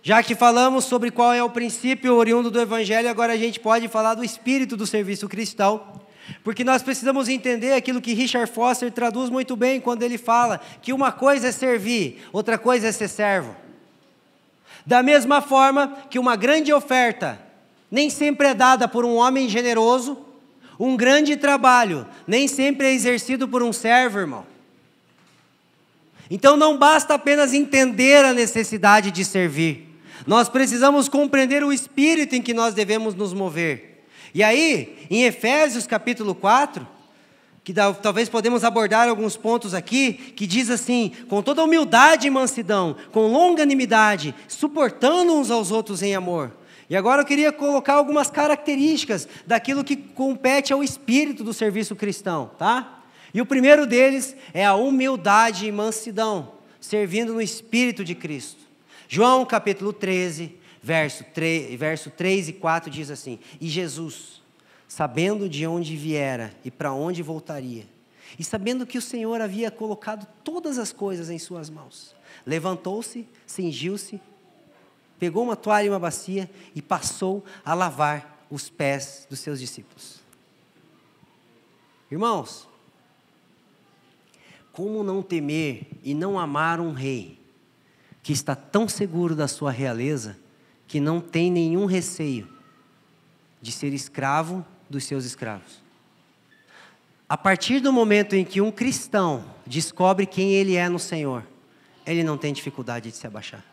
Já que falamos sobre qual é o princípio oriundo do Evangelho, agora a gente pode falar do espírito do serviço cristão. Porque nós precisamos entender aquilo que Richard Foster traduz muito bem quando ele fala que uma coisa é servir, outra coisa é ser servo. Da mesma forma que uma grande oferta nem sempre é dada por um homem generoso, um grande trabalho nem sempre é exercido por um servo, irmão. Então não basta apenas entender a necessidade de servir. Nós precisamos compreender o espírito em que nós devemos nos mover. E aí, em Efésios capítulo 4, que talvez podemos abordar alguns pontos aqui, que diz assim, com toda humildade e mansidão, com longanimidade, suportando uns aos outros em amor. E agora eu queria colocar algumas características daquilo que compete ao espírito do serviço cristão, tá? E o primeiro deles é a humildade e mansidão, servindo no Espírito de Cristo. João capítulo 13, verso 3 e 4 diz assim, e Jesus, sabendo de onde viera e para onde voltaria, e sabendo que o Senhor havia colocado todas as coisas em suas mãos, levantou-se, cingiu-se, pegou uma toalha e uma bacia e passou a lavar os pés dos seus discípulos. Irmãos, como não temer e não amar um rei que está tão seguro da sua realeza que não tem nenhum receio de ser escravo dos seus escravos? A partir do momento em que um cristão descobre quem ele é no Senhor, ele não tem dificuldade de se abaixar.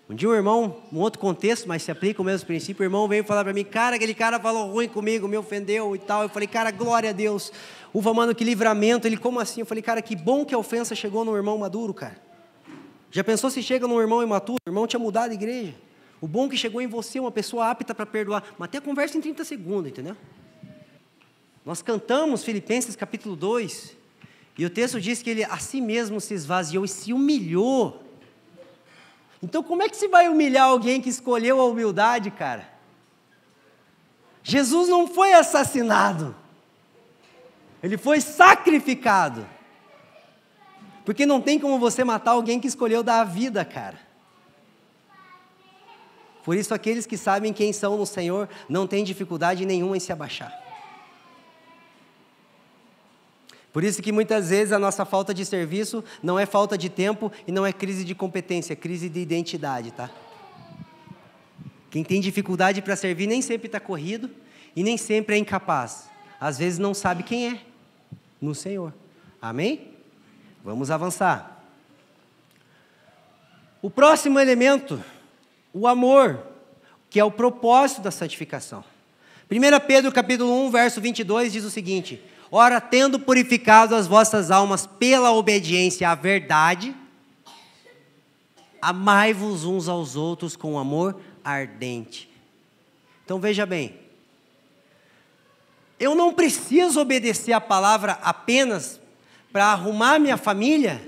Um dia um irmão, um outro contexto, mas se aplica o mesmo princípio, o irmão veio falar para mim, cara, aquele cara falou ruim comigo, me ofendeu e tal. Eu falei, cara, glória a Deus. Uva, mano, que livramento. Ele, como assim? Eu falei, cara, que bom que a ofensa chegou no irmão maduro, cara. Já pensou se chega num irmão imaturo? O irmão tinha mudado a igreja. O bom que chegou em você, uma pessoa apta para perdoar. Mas até conversa em 30 segundos, entendeu? Nós cantamos Filipenses capítulo 2, e o texto diz que ele a si mesmo se esvaziou e se humilhou. Então como é que se vai humilhar alguém que escolheu a humildade, cara? Jesus não foi assassinado, ele foi sacrificado. Porque não tem como você matar alguém que escolheu dar a vida, cara. Por isso aqueles que sabem quem são no Senhor não têm dificuldade nenhuma em se abaixar. Por isso que muitas vezes a nossa falta de serviço não é falta de tempo e não é crise de competência, é crise de identidade, tá? Quem tem dificuldade para servir nem sempre está corrido e nem sempre é incapaz. Às vezes não sabe quem é no Senhor. Amém? Vamos avançar. O próximo elemento, o amor, que é o propósito da santificação. 1 Pedro capítulo 1, verso 22 diz o seguinte: ora, tendo purificado as vossas almas pela obediência à verdade, amai-vos uns aos outros com amor ardente. Então veja bem, eu não preciso obedecer a palavra apenas para arrumar minha família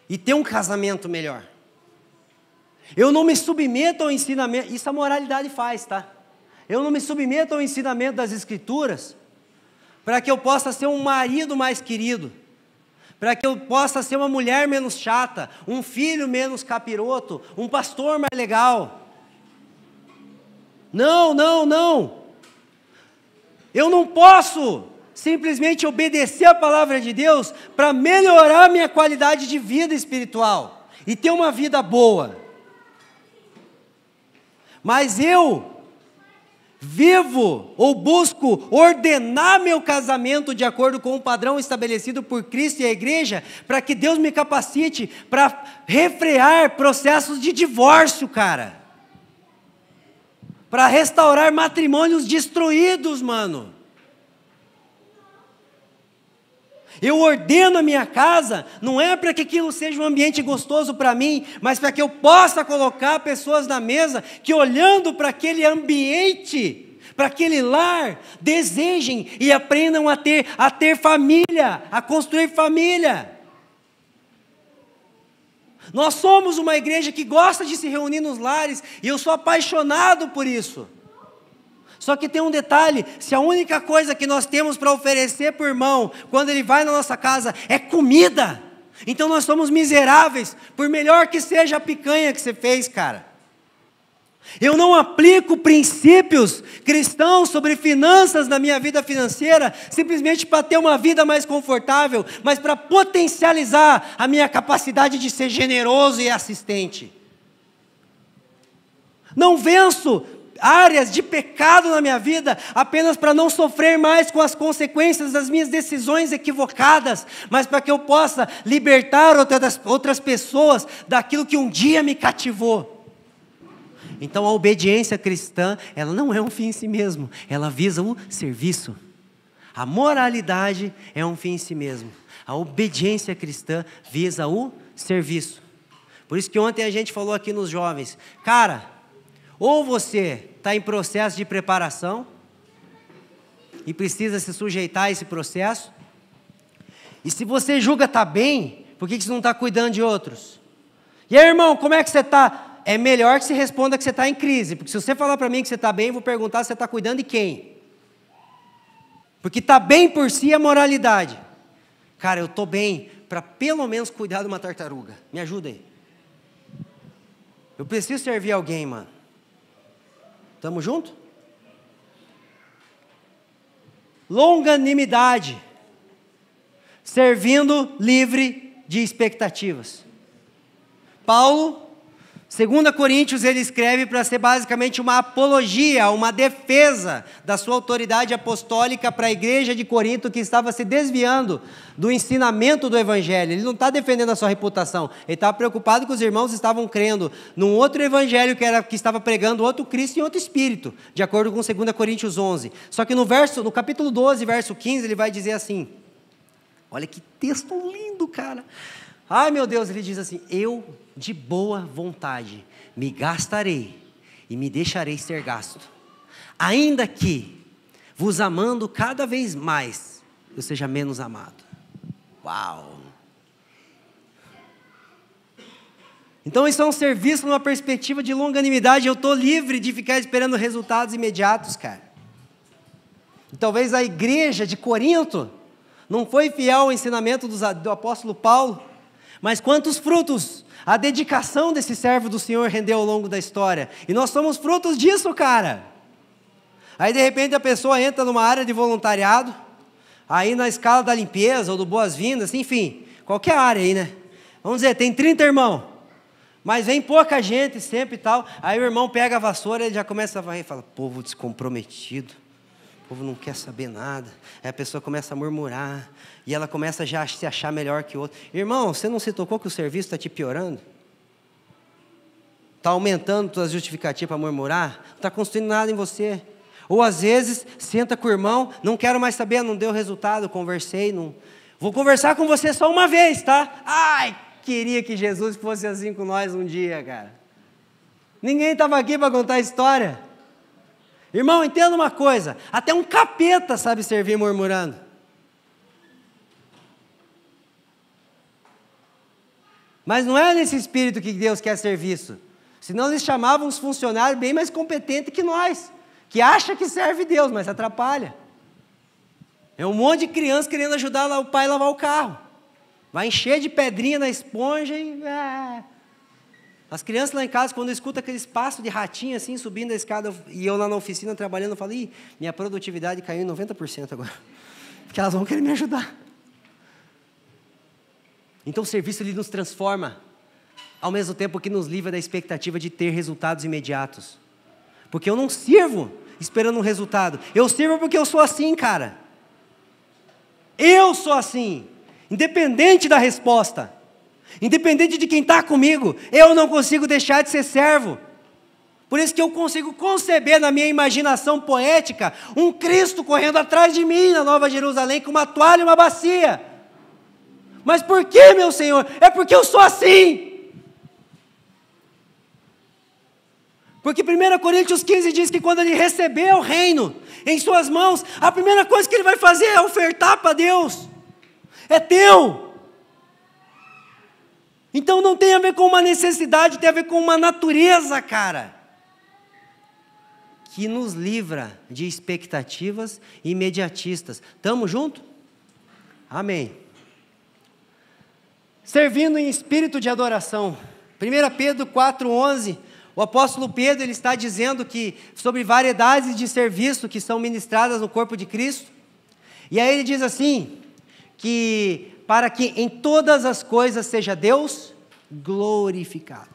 e ter um casamento melhor. Eu não me submeto ao ensinamento, isso a moralidade faz, tá? Eu não me submeto ao ensinamento das Escrituras para que eu possa ser um marido mais querido, para que eu possa ser uma mulher menos chata, um filho menos capiroto, um pastor mais legal. Não, não, não. Eu não posso simplesmente obedecer a palavra de Deus para melhorar minha qualidade de vida espiritual e ter uma vida boa. Mas eu vivo ou busco ordenar meu casamento de acordo com o padrão estabelecido por Cristo e a igreja, para que Deus me capacite para refrear processos de divórcio, cara. Para restaurar matrimônios destruídos, mano. Eu ordeno a minha casa, não é para que aquilo seja um ambiente gostoso para mim, mas para que eu possa colocar pessoas na mesa que, olhando para aquele ambiente, para aquele lar, desejem e aprendam a ter família, a construir família. Nós somos uma igreja que gosta de se reunir nos lares, e eu sou apaixonado por isso. Só que tem um detalhe: se a única coisa que nós temos para oferecer para o irmão, quando ele vai na nossa casa, é comida, então nós somos miseráveis, por melhor que seja a picanha que você fez, cara. Eu não aplico princípios cristãos sobre finanças na minha vida financeira, simplesmente para ter uma vida mais confortável, mas para potencializar a minha capacidade de ser generoso e assistente. Não venço áreas de pecado na minha vida apenas para não sofrer mais com as consequências das minhas decisões equivocadas, mas para que eu possa libertar outras pessoas daquilo que um dia me cativou. Então a obediência cristã, ela não é um fim em si mesmo, ela visa o serviço. A moralidade é um fim em si mesmo, a obediência cristã visa o serviço. Por isso que ontem a gente falou aqui nos jovens, cara, ou você está em processo de preparação e precisa se sujeitar a esse processo, e se você julga estar bem, por que você não está cuidando de outros? E aí, irmão, como é que você está? É melhor que você responda que você está em crise, porque se você falar para mim que você está bem, eu vou perguntar se você está cuidando de quem? Porque estar bem por si é moralidade. Cara, eu estou bem para pelo menos cuidar de uma tartaruga, me ajuda aí. Eu preciso servir alguém, mano. Estamos juntos? Longanimidade. servindo livre de expectativas. Paulo, 2 Coríntios, ele escreve para ser basicamente uma apologia, uma defesa da sua autoridade apostólica para a igreja de Corinto que estava se desviando do ensinamento do evangelho. Ele não está defendendo a sua reputação, ele estava preocupado que os irmãos estavam crendo num outro evangelho que estava pregando outro Cristo e outro Espírito, de acordo com 2 Coríntios 11. Só que no capítulo 12, verso 15, ele vai dizer assim, olha que texto lindo, cara. Ai meu Deus, ele diz assim, eu de boa vontade me gastarei e me deixarei ser gasto, ainda que vos amando cada vez mais, eu seja menos amado. Uau! Então isso é um serviço numa perspectiva de longanimidade. Eu estou livre de ficar esperando resultados imediatos, cara. E talvez a igreja de Corinto não foi fiel ao ensinamento do apóstolo Paulo, mas quantos frutos a dedicação desse servo do Senhor rendeu ao longo da história. E nós somos frutos disso, cara. Aí de repente a pessoa entra numa área de voluntariado, aí na escala da limpeza ou do boas-vindas, enfim, qualquer área aí, né? Vamos dizer, tem 30 irmãos, mas vem pouca gente sempre e tal. Aí o irmão pega a vassoura e ele já começa a varrer e fala, povo descomprometido, o povo não quer saber nada. Aí a pessoa começa a murmurar, e ela começa já a se achar melhor que o outro. Irmão, você não se tocou que o serviço está te piorando? Está aumentando suas justificativas para murmurar? Não está construindo nada em você. Ou às vezes, senta com o irmão, não quero mais saber, não deu resultado, conversei, não... Vou conversar com você só uma vez, tá? Ai, queria que Jesus fosse assim com nós um dia, cara. Ninguém estava aqui para contar a história. Irmão, entenda uma coisa, até um capeta sabe servir murmurando. Mas não é nesse espírito que Deus quer serviço. Senão eles chamavam os funcionários bem mais competentes que nós, que acha que serve Deus, mas atrapalha. É um monte de criança querendo ajudar o pai a lavar o carro. Vai encher de pedrinha na esponja e... As crianças lá em casa, quando escutam aqueles passos de ratinho assim, subindo a escada, e eu lá na oficina trabalhando, eu falo, minha produtividade caiu em 90% agora. Porque elas vão querer me ajudar. Então o serviço ele nos transforma, ao mesmo tempo que nos livra da expectativa de ter resultados imediatos. Porque eu não sirvo esperando um resultado, eu sirvo porque eu sou assim, cara. Eu sou assim, independente da resposta, independente de quem está comigo, eu não consigo deixar de ser servo. Por isso que eu consigo conceber na minha imaginação poética, um Cristo correndo atrás de mim na Nova Jerusalém, com uma toalha e uma bacia. Mas por que, meu Senhor? É porque eu sou assim. Porque 1 Coríntios 15 diz que quando ele receber o reino em suas mãos, a primeira coisa que ele vai fazer é ofertar para Deus. É teu. Então não tem a ver com uma necessidade, tem a ver com uma natureza, cara, que nos livra de expectativas imediatistas. Estamos juntos? Amém. Servindo em espírito de adoração. 1 Pedro 4,11, o apóstolo Pedro ele está dizendo que sobre variedades de serviço que são ministradas no corpo de Cristo. E aí ele diz assim, que para que em todas as coisas seja Deus glorificado.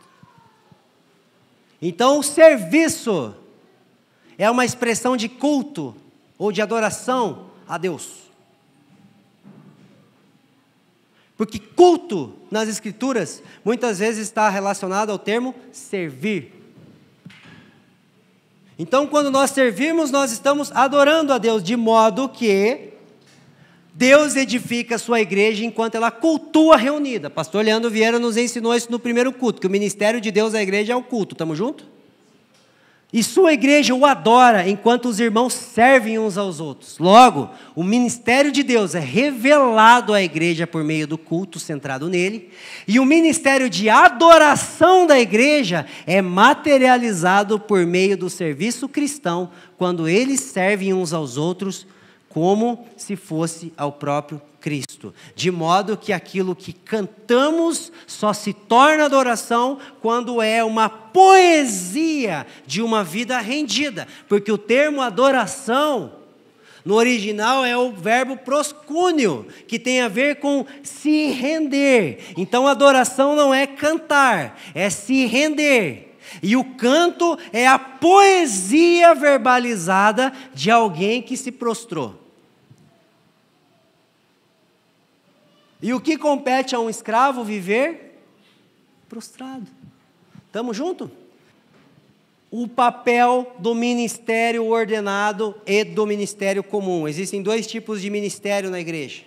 Então o serviço é uma expressão de culto ou de adoração a Deus. Porque culto, nas Escrituras, muitas vezes está relacionado ao termo servir. Então, quando nós servimos, nós estamos adorando a Deus, de modo que Deus edifica a sua igreja enquanto ela cultua reunida. Pastor Leandro Vieira nos ensinou isso no primeiro culto, que o ministério de Deus à igreja é o culto. Estamos juntos? E sua igreja o adora enquanto os irmãos servem uns aos outros. Logo, o ministério de Deus é revelado à igreja por meio do culto centrado nele, e o ministério de adoração da igreja é materializado por meio do serviço cristão, quando eles servem uns aos outros como se fosse ao próprio Cristo. De modo que aquilo que cantamos só se torna adoração quando é uma poesia de uma vida rendida. Porque o termo adoração No original é o verbo proscúnio, que tem a ver com se render. Então, adoração não é cantar, é se render. E o canto é a poesia verbalizada de alguém que se prostrou. E o que compete a um escravo viver? Prostrado. Estamos juntos? O papel do ministério ordenado e do ministério comum. Existem dois tipos de ministério na igreja.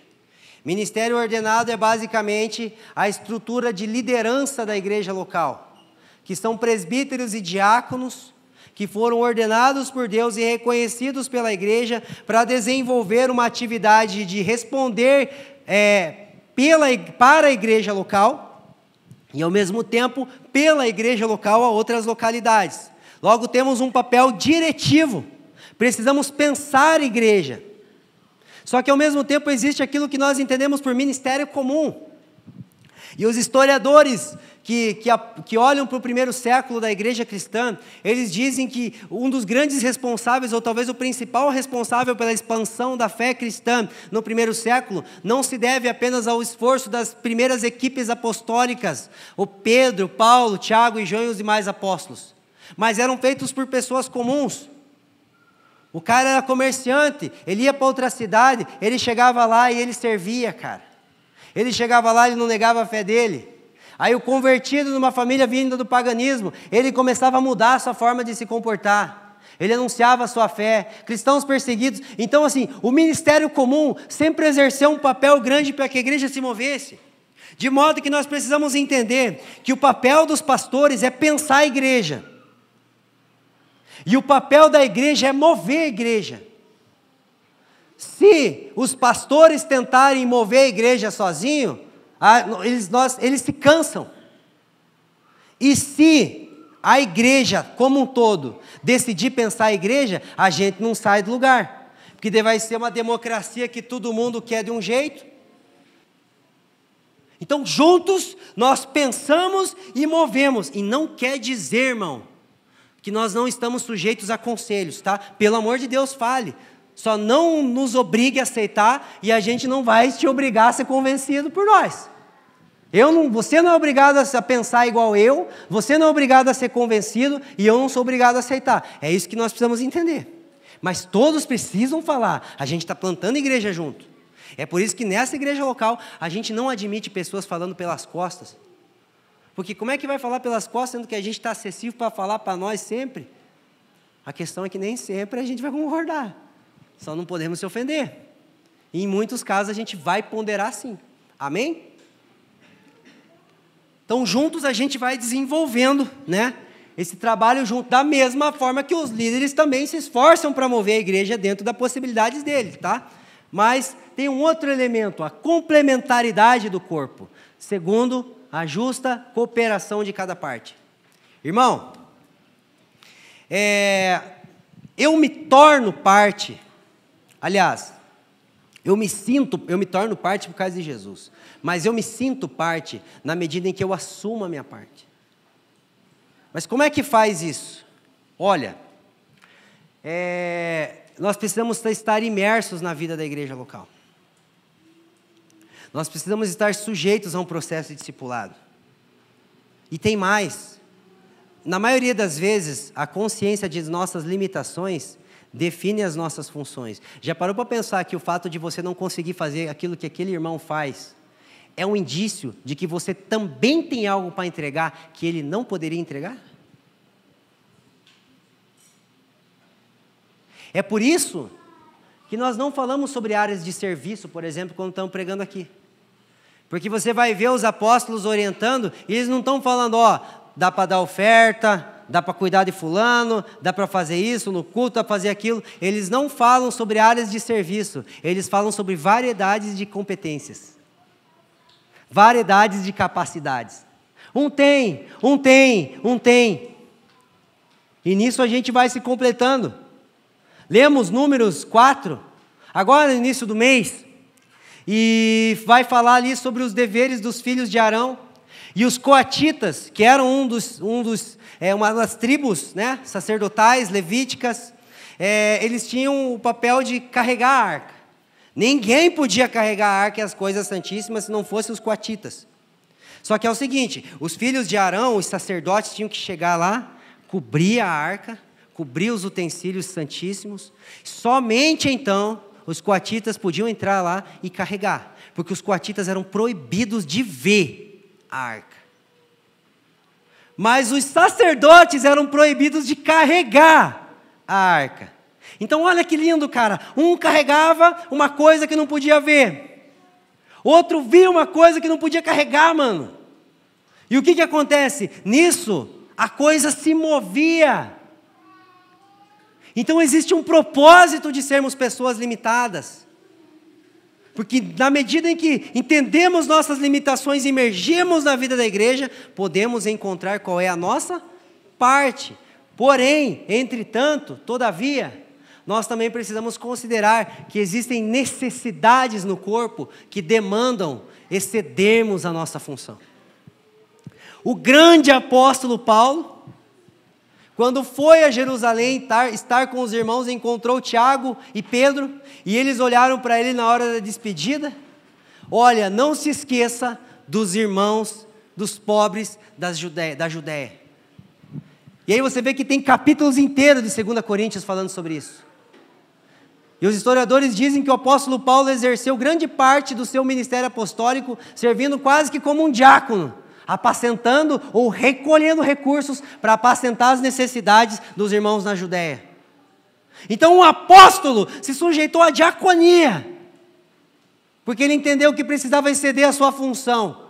Ministério ordenado é basicamente a estrutura de liderança da igreja local, que são presbíteros e diáconos, que foram ordenados por Deus e reconhecidos pela igreja para desenvolver uma atividade de responder para a igreja local e, ao mesmo tempo, pela igreja local a outras localidades. Logo, temos um papel diretivo. Precisamos pensar igreja. Só que, ao mesmo tempo, existe aquilo que nós entendemos por ministério comum. E os historiadores que olham para o primeiro século da igreja cristã, eles dizem que um dos grandes responsáveis, ou talvez o principal responsável pela expansão da fé cristã no primeiro século, não se deve apenas ao esforço das primeiras equipes apostólicas, o Pedro, Paulo, Tiago e João e os demais apóstolos, mas eram feitos por pessoas comuns. O cara era comerciante, ele ia para outra cidade, ele chegava lá e ele servia, cara. Ele chegava lá e não negava a fé dele. Aí o convertido numa família vinda do paganismo, ele começava a mudar a sua forma de se comportar. Ele anunciava a sua fé. Cristãos perseguidos. Então, assim, o ministério comum sempre exerceu um papel grande para que a igreja se movesse. De modo que nós precisamos entender que o papel dos pastores é pensar a igreja. E o papel da igreja é mover a igreja. Se os pastores tentarem mover a igreja sozinhos, eles se cansam. E se a igreja como um todo decidir pensar a igreja, a gente não sai do lugar. Porque vai ser uma democracia que todo mundo quer de um jeito. Então, juntos, nós pensamos e movemos. E não quer dizer, irmão, que nós não estamos sujeitos a conselhos, tá? Pelo amor de Deus, fale. Só não nos obrigue a aceitar e a gente não vai te obrigar a ser convencido por nós. Você não é obrigado a pensar igual eu, você não é obrigado a ser convencido e eu não sou obrigado a aceitar. É isso que nós precisamos entender. Mas todos precisam falar, a gente está plantando igreja junto. É por isso que nessa igreja local a gente não admite pessoas falando pelas costas. Porque como é que vai falar pelas costas, sendo que a gente está acessível para falar para nós sempre? A questão é que nem sempre a gente vai concordar. Só não podemos se ofender. E em muitos casos a gente vai ponderar sim. Amém? Então juntos a gente vai desenvolvendo, né, esse trabalho junto, da mesma forma que os líderes também se esforçam para mover a igreja dentro das possibilidades deles, tá? Mas tem um outro elemento, a complementaridade do corpo, segundo a justa cooperação de cada parte. Irmão, eu me torno parte, aliás, eu me torno parte por causa de Jesus, mas eu me sinto parte na medida em que eu assumo a minha parte. Mas como é que faz isso? Olha, nós precisamos estar imersos na vida da igreja local. Nós precisamos estar sujeitos a um processo de discipulado. E tem mais. Na maioria das vezes, a consciência de nossas limitações define as nossas funções. Já parou para pensar que o fato de você não conseguir fazer aquilo que aquele irmão faz é um indício de que você também tem algo para entregar que ele não poderia entregar? É por isso que nós não falamos sobre áreas de serviço, por exemplo, quando estamos pregando aqui. Porque você vai ver os apóstolos orientando, e eles não estão falando, dá para dar oferta, dá para cuidar de fulano, dá para fazer isso no culto, dá para fazer aquilo. Eles não falam sobre áreas de serviço, eles falam sobre variedades de competências, variedades de capacidades. Um tem. E nisso a gente vai se completando. Lemos Números 4, agora no início do mês, e vai falar ali sobre os deveres dos filhos de Arão, e os coatitas, que eram uma das tribos, né, sacerdotais, levíticas, eles tinham o papel de carregar a arca. Ninguém podia carregar a arca e as coisas santíssimas se não fossem os coatitas. Só que é o seguinte, os filhos de Arão, os sacerdotes, tinham que chegar lá, cobrir a arca, cobrir os utensílios santíssimos. Somente então os coatitas podiam entrar lá e carregar, porque os coatitas eram proibidos de ver a arca. Mas os sacerdotes eram proibidos de carregar a arca. Então olha que lindo, cara. Um carregava uma coisa que não podia ver. Outro via uma coisa que não podia carregar, mano. E o que acontece? Nisso, a coisa se movia. Então existe um propósito de sermos pessoas limitadas. Porque na medida em que entendemos nossas limitações e emergimos na vida da igreja, podemos encontrar qual é a nossa parte. Porém, entretanto, todavia, nós também precisamos considerar que existem necessidades no corpo que demandam excedermos a nossa função. O grande apóstolo Paulo, quando foi a Jerusalém estar com os irmãos, encontrou Tiago e Pedro, e eles olharam para ele na hora da despedida. Olha, não se esqueça dos irmãos, dos pobres da Judéia. E aí você vê que tem capítulos inteiros de 2 Coríntios falando sobre isso. E os historiadores dizem que o apóstolo Paulo exerceu grande parte do seu ministério apostólico, servindo quase que como um diácono, apacentando ou recolhendo recursos para apacentar as necessidades dos irmãos na Judéia. Então um apóstolo se sujeitou à diaconia, porque ele entendeu que precisava exceder a sua função.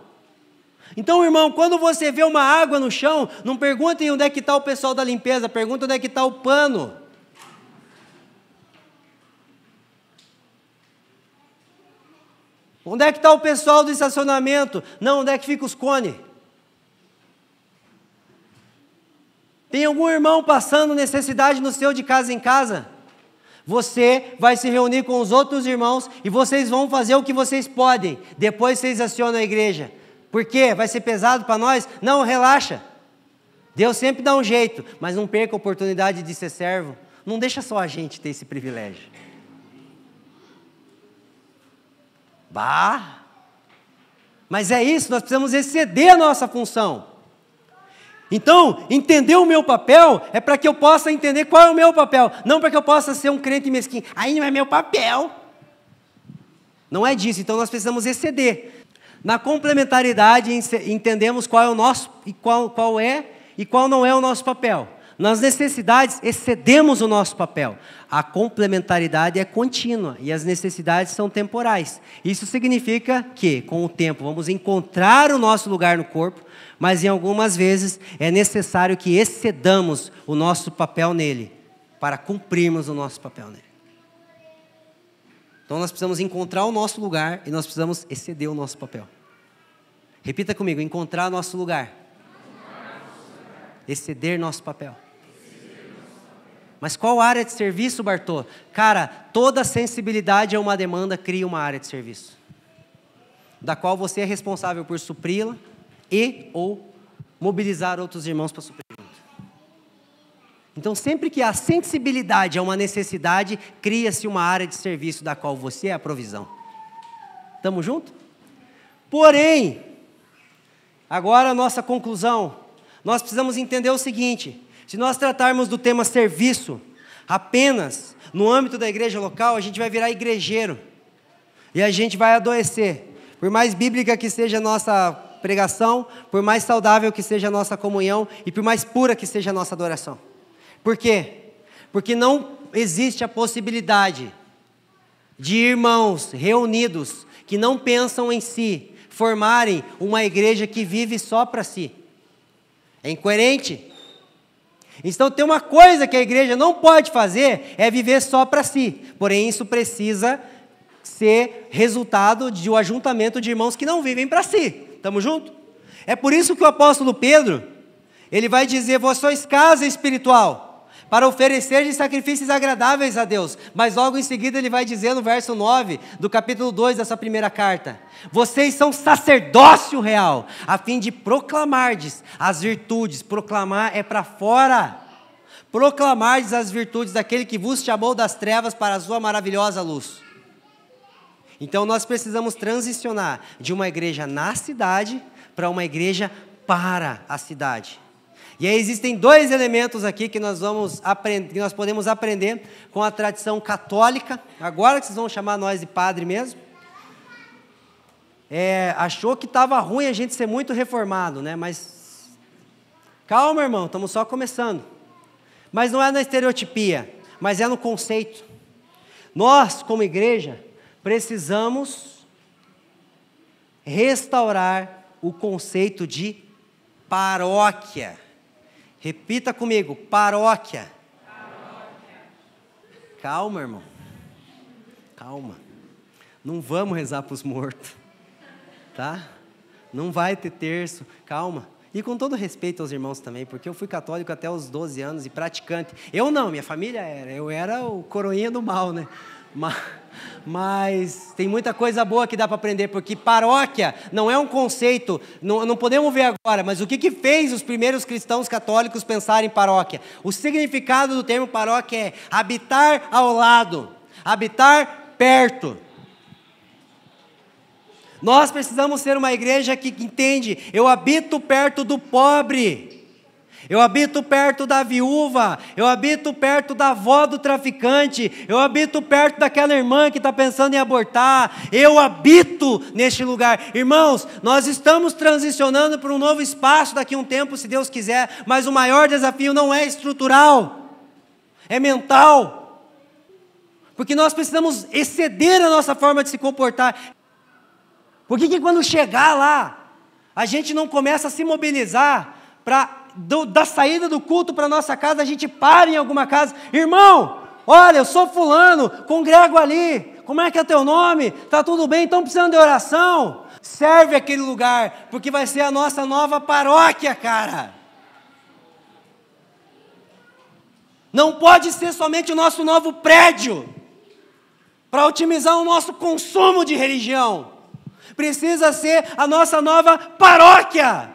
Então, irmão, quando você vê uma água no chão, não pergunte onde é que está o pessoal da limpeza, pergunta onde é que está o pano. Onde é que está o pessoal do estacionamento? Não, onde é que fica os cones? Tem algum irmão passando necessidade no seu de casa em casa? Você vai se reunir com os outros irmãos e vocês vão fazer o que vocês podem. Depois vocês acionam a igreja. Por quê? Vai ser pesado para nós? Não, relaxa. Deus sempre dá um jeito, mas não perca a oportunidade de ser servo. Não deixa só a gente ter esse privilégio. Bah! Mas é isso, nós precisamos exceder a nossa função. Então, entender o meu papel é para que eu possa entender qual é o meu papel, não para que eu possa ser um crente mesquinho. Aí não é meu papel. Não é disso, então nós precisamos exceder. Na complementaridade, entendemos qual é o nosso e qual é e qual não é o nosso papel. Nas necessidades, excedemos o nosso papel. A complementaridade é contínua e as necessidades são temporais. Isso significa que, com o tempo, vamos encontrar o nosso lugar no corpo, mas em algumas vezes é necessário que excedamos o nosso papel nele, para cumprirmos o nosso papel nele. Então nós precisamos encontrar o nosso lugar e nós precisamos exceder o nosso papel. Repita comigo, encontrar nosso lugar. Exceder nosso papel. Mas qual área de serviço, Bartô? Cara, toda sensibilidade a uma demanda cria uma área de serviço, da qual você é responsável por supri-la e ou mobilizar outros irmãos para suprir junto. Então, sempre que há sensibilidade a uma necessidade, cria-se uma área de serviço da qual você é a provisão. Estamos juntos? Porém, agora a nossa conclusão, nós precisamos entender o seguinte: se nós tratarmos do tema serviço apenas no âmbito da igreja local, a gente vai virar igrejeiro e a gente vai adoecer. Por mais bíblica que seja a nossa pregação, por mais saudável que seja a nossa comunhão e por mais pura que seja a nossa adoração. Por quê? Porque não existe a possibilidade de irmãos reunidos que não pensam em si formarem uma igreja que vive só para si. É incoerente. Então tem uma coisa que a igreja não pode fazer, é viver só para si. Porém isso precisa ser resultado de um ajuntamento de irmãos que não vivem para si. Estamos juntos? É por isso que o apóstolo Pedro, ele vai dizer: vós sois casa espiritual, para oferecer de sacrifícios agradáveis a Deus. Mas logo em seguida ele vai dizer no verso 9 do capítulo 2 dessa primeira carta: vocês são sacerdócio real, a fim de proclamardes as virtudes. Proclamar é para fora. proclamardes as virtudes daquele que vos chamou das trevas para a sua maravilhosa luz. Então nós precisamos transicionar de uma igreja na cidade para uma igreja para a cidade. E aí existem dois elementos aqui que nós podemos aprender com a tradição católica. Agora que vocês vão chamar nós de padre mesmo. Achou que estava ruim a gente ser muito reformado, né? Mas calma, irmão, estamos só começando. Mas não é na estereotipia, mas é no conceito. Nós, como igreja, precisamos restaurar o conceito de paróquia. Repita comigo, paróquia. Calma, irmão. Calma. Não vamos rezar para os mortos. Tá? Não vai ter terço. Calma. E com todo respeito aos irmãos também, porque eu fui católico até os 12 anos e praticante. Eu não, minha família era. Eu era o coroinha do mal, né? Mas tem muita coisa boa que dá para aprender, porque paróquia não é um conceito, não podemos ver agora, mas o que fez os primeiros cristãos católicos pensarem em paróquia? O significado do termo paróquia é habitar ao lado, habitar perto. Nós precisamos ser uma igreja que entende, eu habito perto do pobre, eu habito perto da viúva, eu habito perto da avó do traficante, eu habito perto daquela irmã que está pensando em abortar, eu habito neste lugar. Irmãos, nós estamos transicionando para um novo espaço daqui a um tempo, se Deus quiser, mas o maior desafio não é estrutural, é mental, porque nós precisamos exceder a nossa forma de se comportar. Por que quando chegar lá, a gente não começa a se mobilizar para, da saída do culto para a nossa casa, a gente para em alguma casa, irmão, olha, eu sou fulano, congrego ali, como é que é teu nome? Está tudo bem? Estão precisando de oração? Serve aquele lugar, porque vai ser a nossa nova paróquia, cara. Não pode ser somente o nosso novo prédio, para otimizar o nosso consumo de religião. Precisa ser a nossa nova paróquia.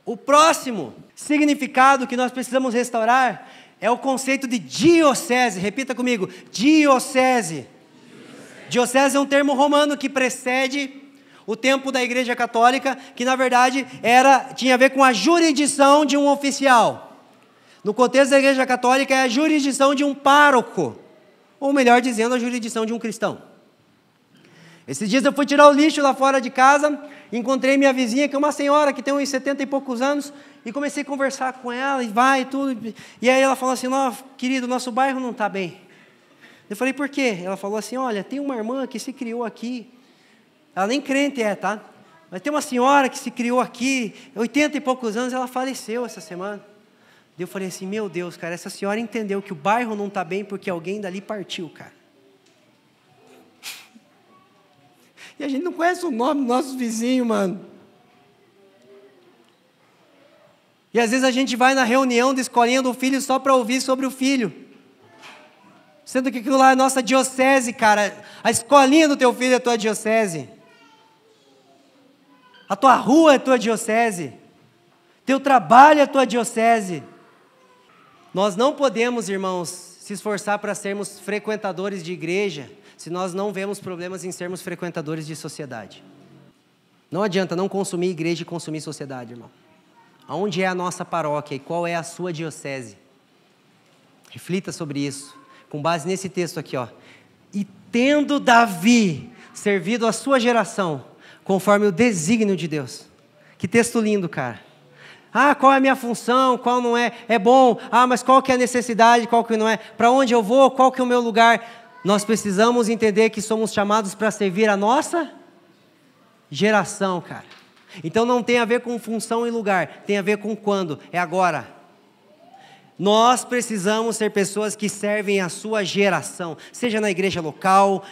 O próximo significado que nós precisamos restaurar é o conceito de diocese. Repita comigo, diocese. Diocese é um termo romano que precede o tempo da Igreja Católica, que na verdade tinha a ver com a jurisdição de um oficial. No contexto da Igreja Católica é a jurisdição de um pároco, ou melhor dizendo, a jurisdição de um cristão. Esses dias eu fui tirar o lixo lá fora de casa, encontrei minha vizinha, que é uma senhora que tem uns 70 e poucos anos, e comecei a conversar com ela, e tudo, e aí ela falou assim, querido, nosso bairro não está bem. Eu falei, por quê? Ela falou assim, olha, tem uma irmã que se criou aqui, ela nem crente tá? Mas tem uma senhora que se criou aqui, 80 e poucos anos, ela faleceu essa semana. Eu falei assim, meu Deus, cara, essa senhora entendeu que o bairro não está bem porque alguém dali partiu, cara. E a gente não conhece o nome dos nossos vizinhos, mano. E às vezes a gente vai na reunião da escolinha do filho só para ouvir sobre o filho. Sendo que aquilo lá é a nossa diocese, cara. A escolinha do teu filho é a tua diocese. A tua rua é a tua diocese. Teu trabalho é a tua diocese. Nós não podemos, irmãos, se esforçar para sermos frequentadores de igreja, se nós não vemos problemas em sermos frequentadores de sociedade. Não adianta não consumir igreja e consumir sociedade, irmão. Aonde é a nossa paróquia e qual é a sua diocese? Reflita sobre isso, com base nesse texto aqui, ó. E tendo Davi servido a sua geração, conforme o desígnio de Deus. Que texto lindo, cara. Qual é a minha função, qual não é? É bom. Mas qual que é a necessidade, qual que não é? Para onde eu vou, qual que é o meu lugar? Nós precisamos entender que somos chamados para servir a nossa geração, cara. Então não tem a ver com função e lugar, tem a ver com quando, é agora. Nós precisamos ser pessoas que servem a sua geração, seja na igreja local,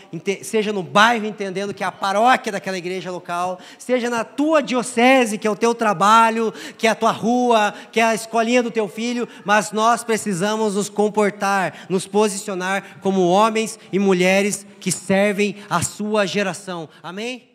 seja no bairro, entendendo que é a paróquia daquela igreja local, seja na tua diocese, que é o teu trabalho, que é a tua rua, que é a escolinha do teu filho, mas nós precisamos nos comportar, nos posicionar como homens e mulheres que servem a sua geração. Amém?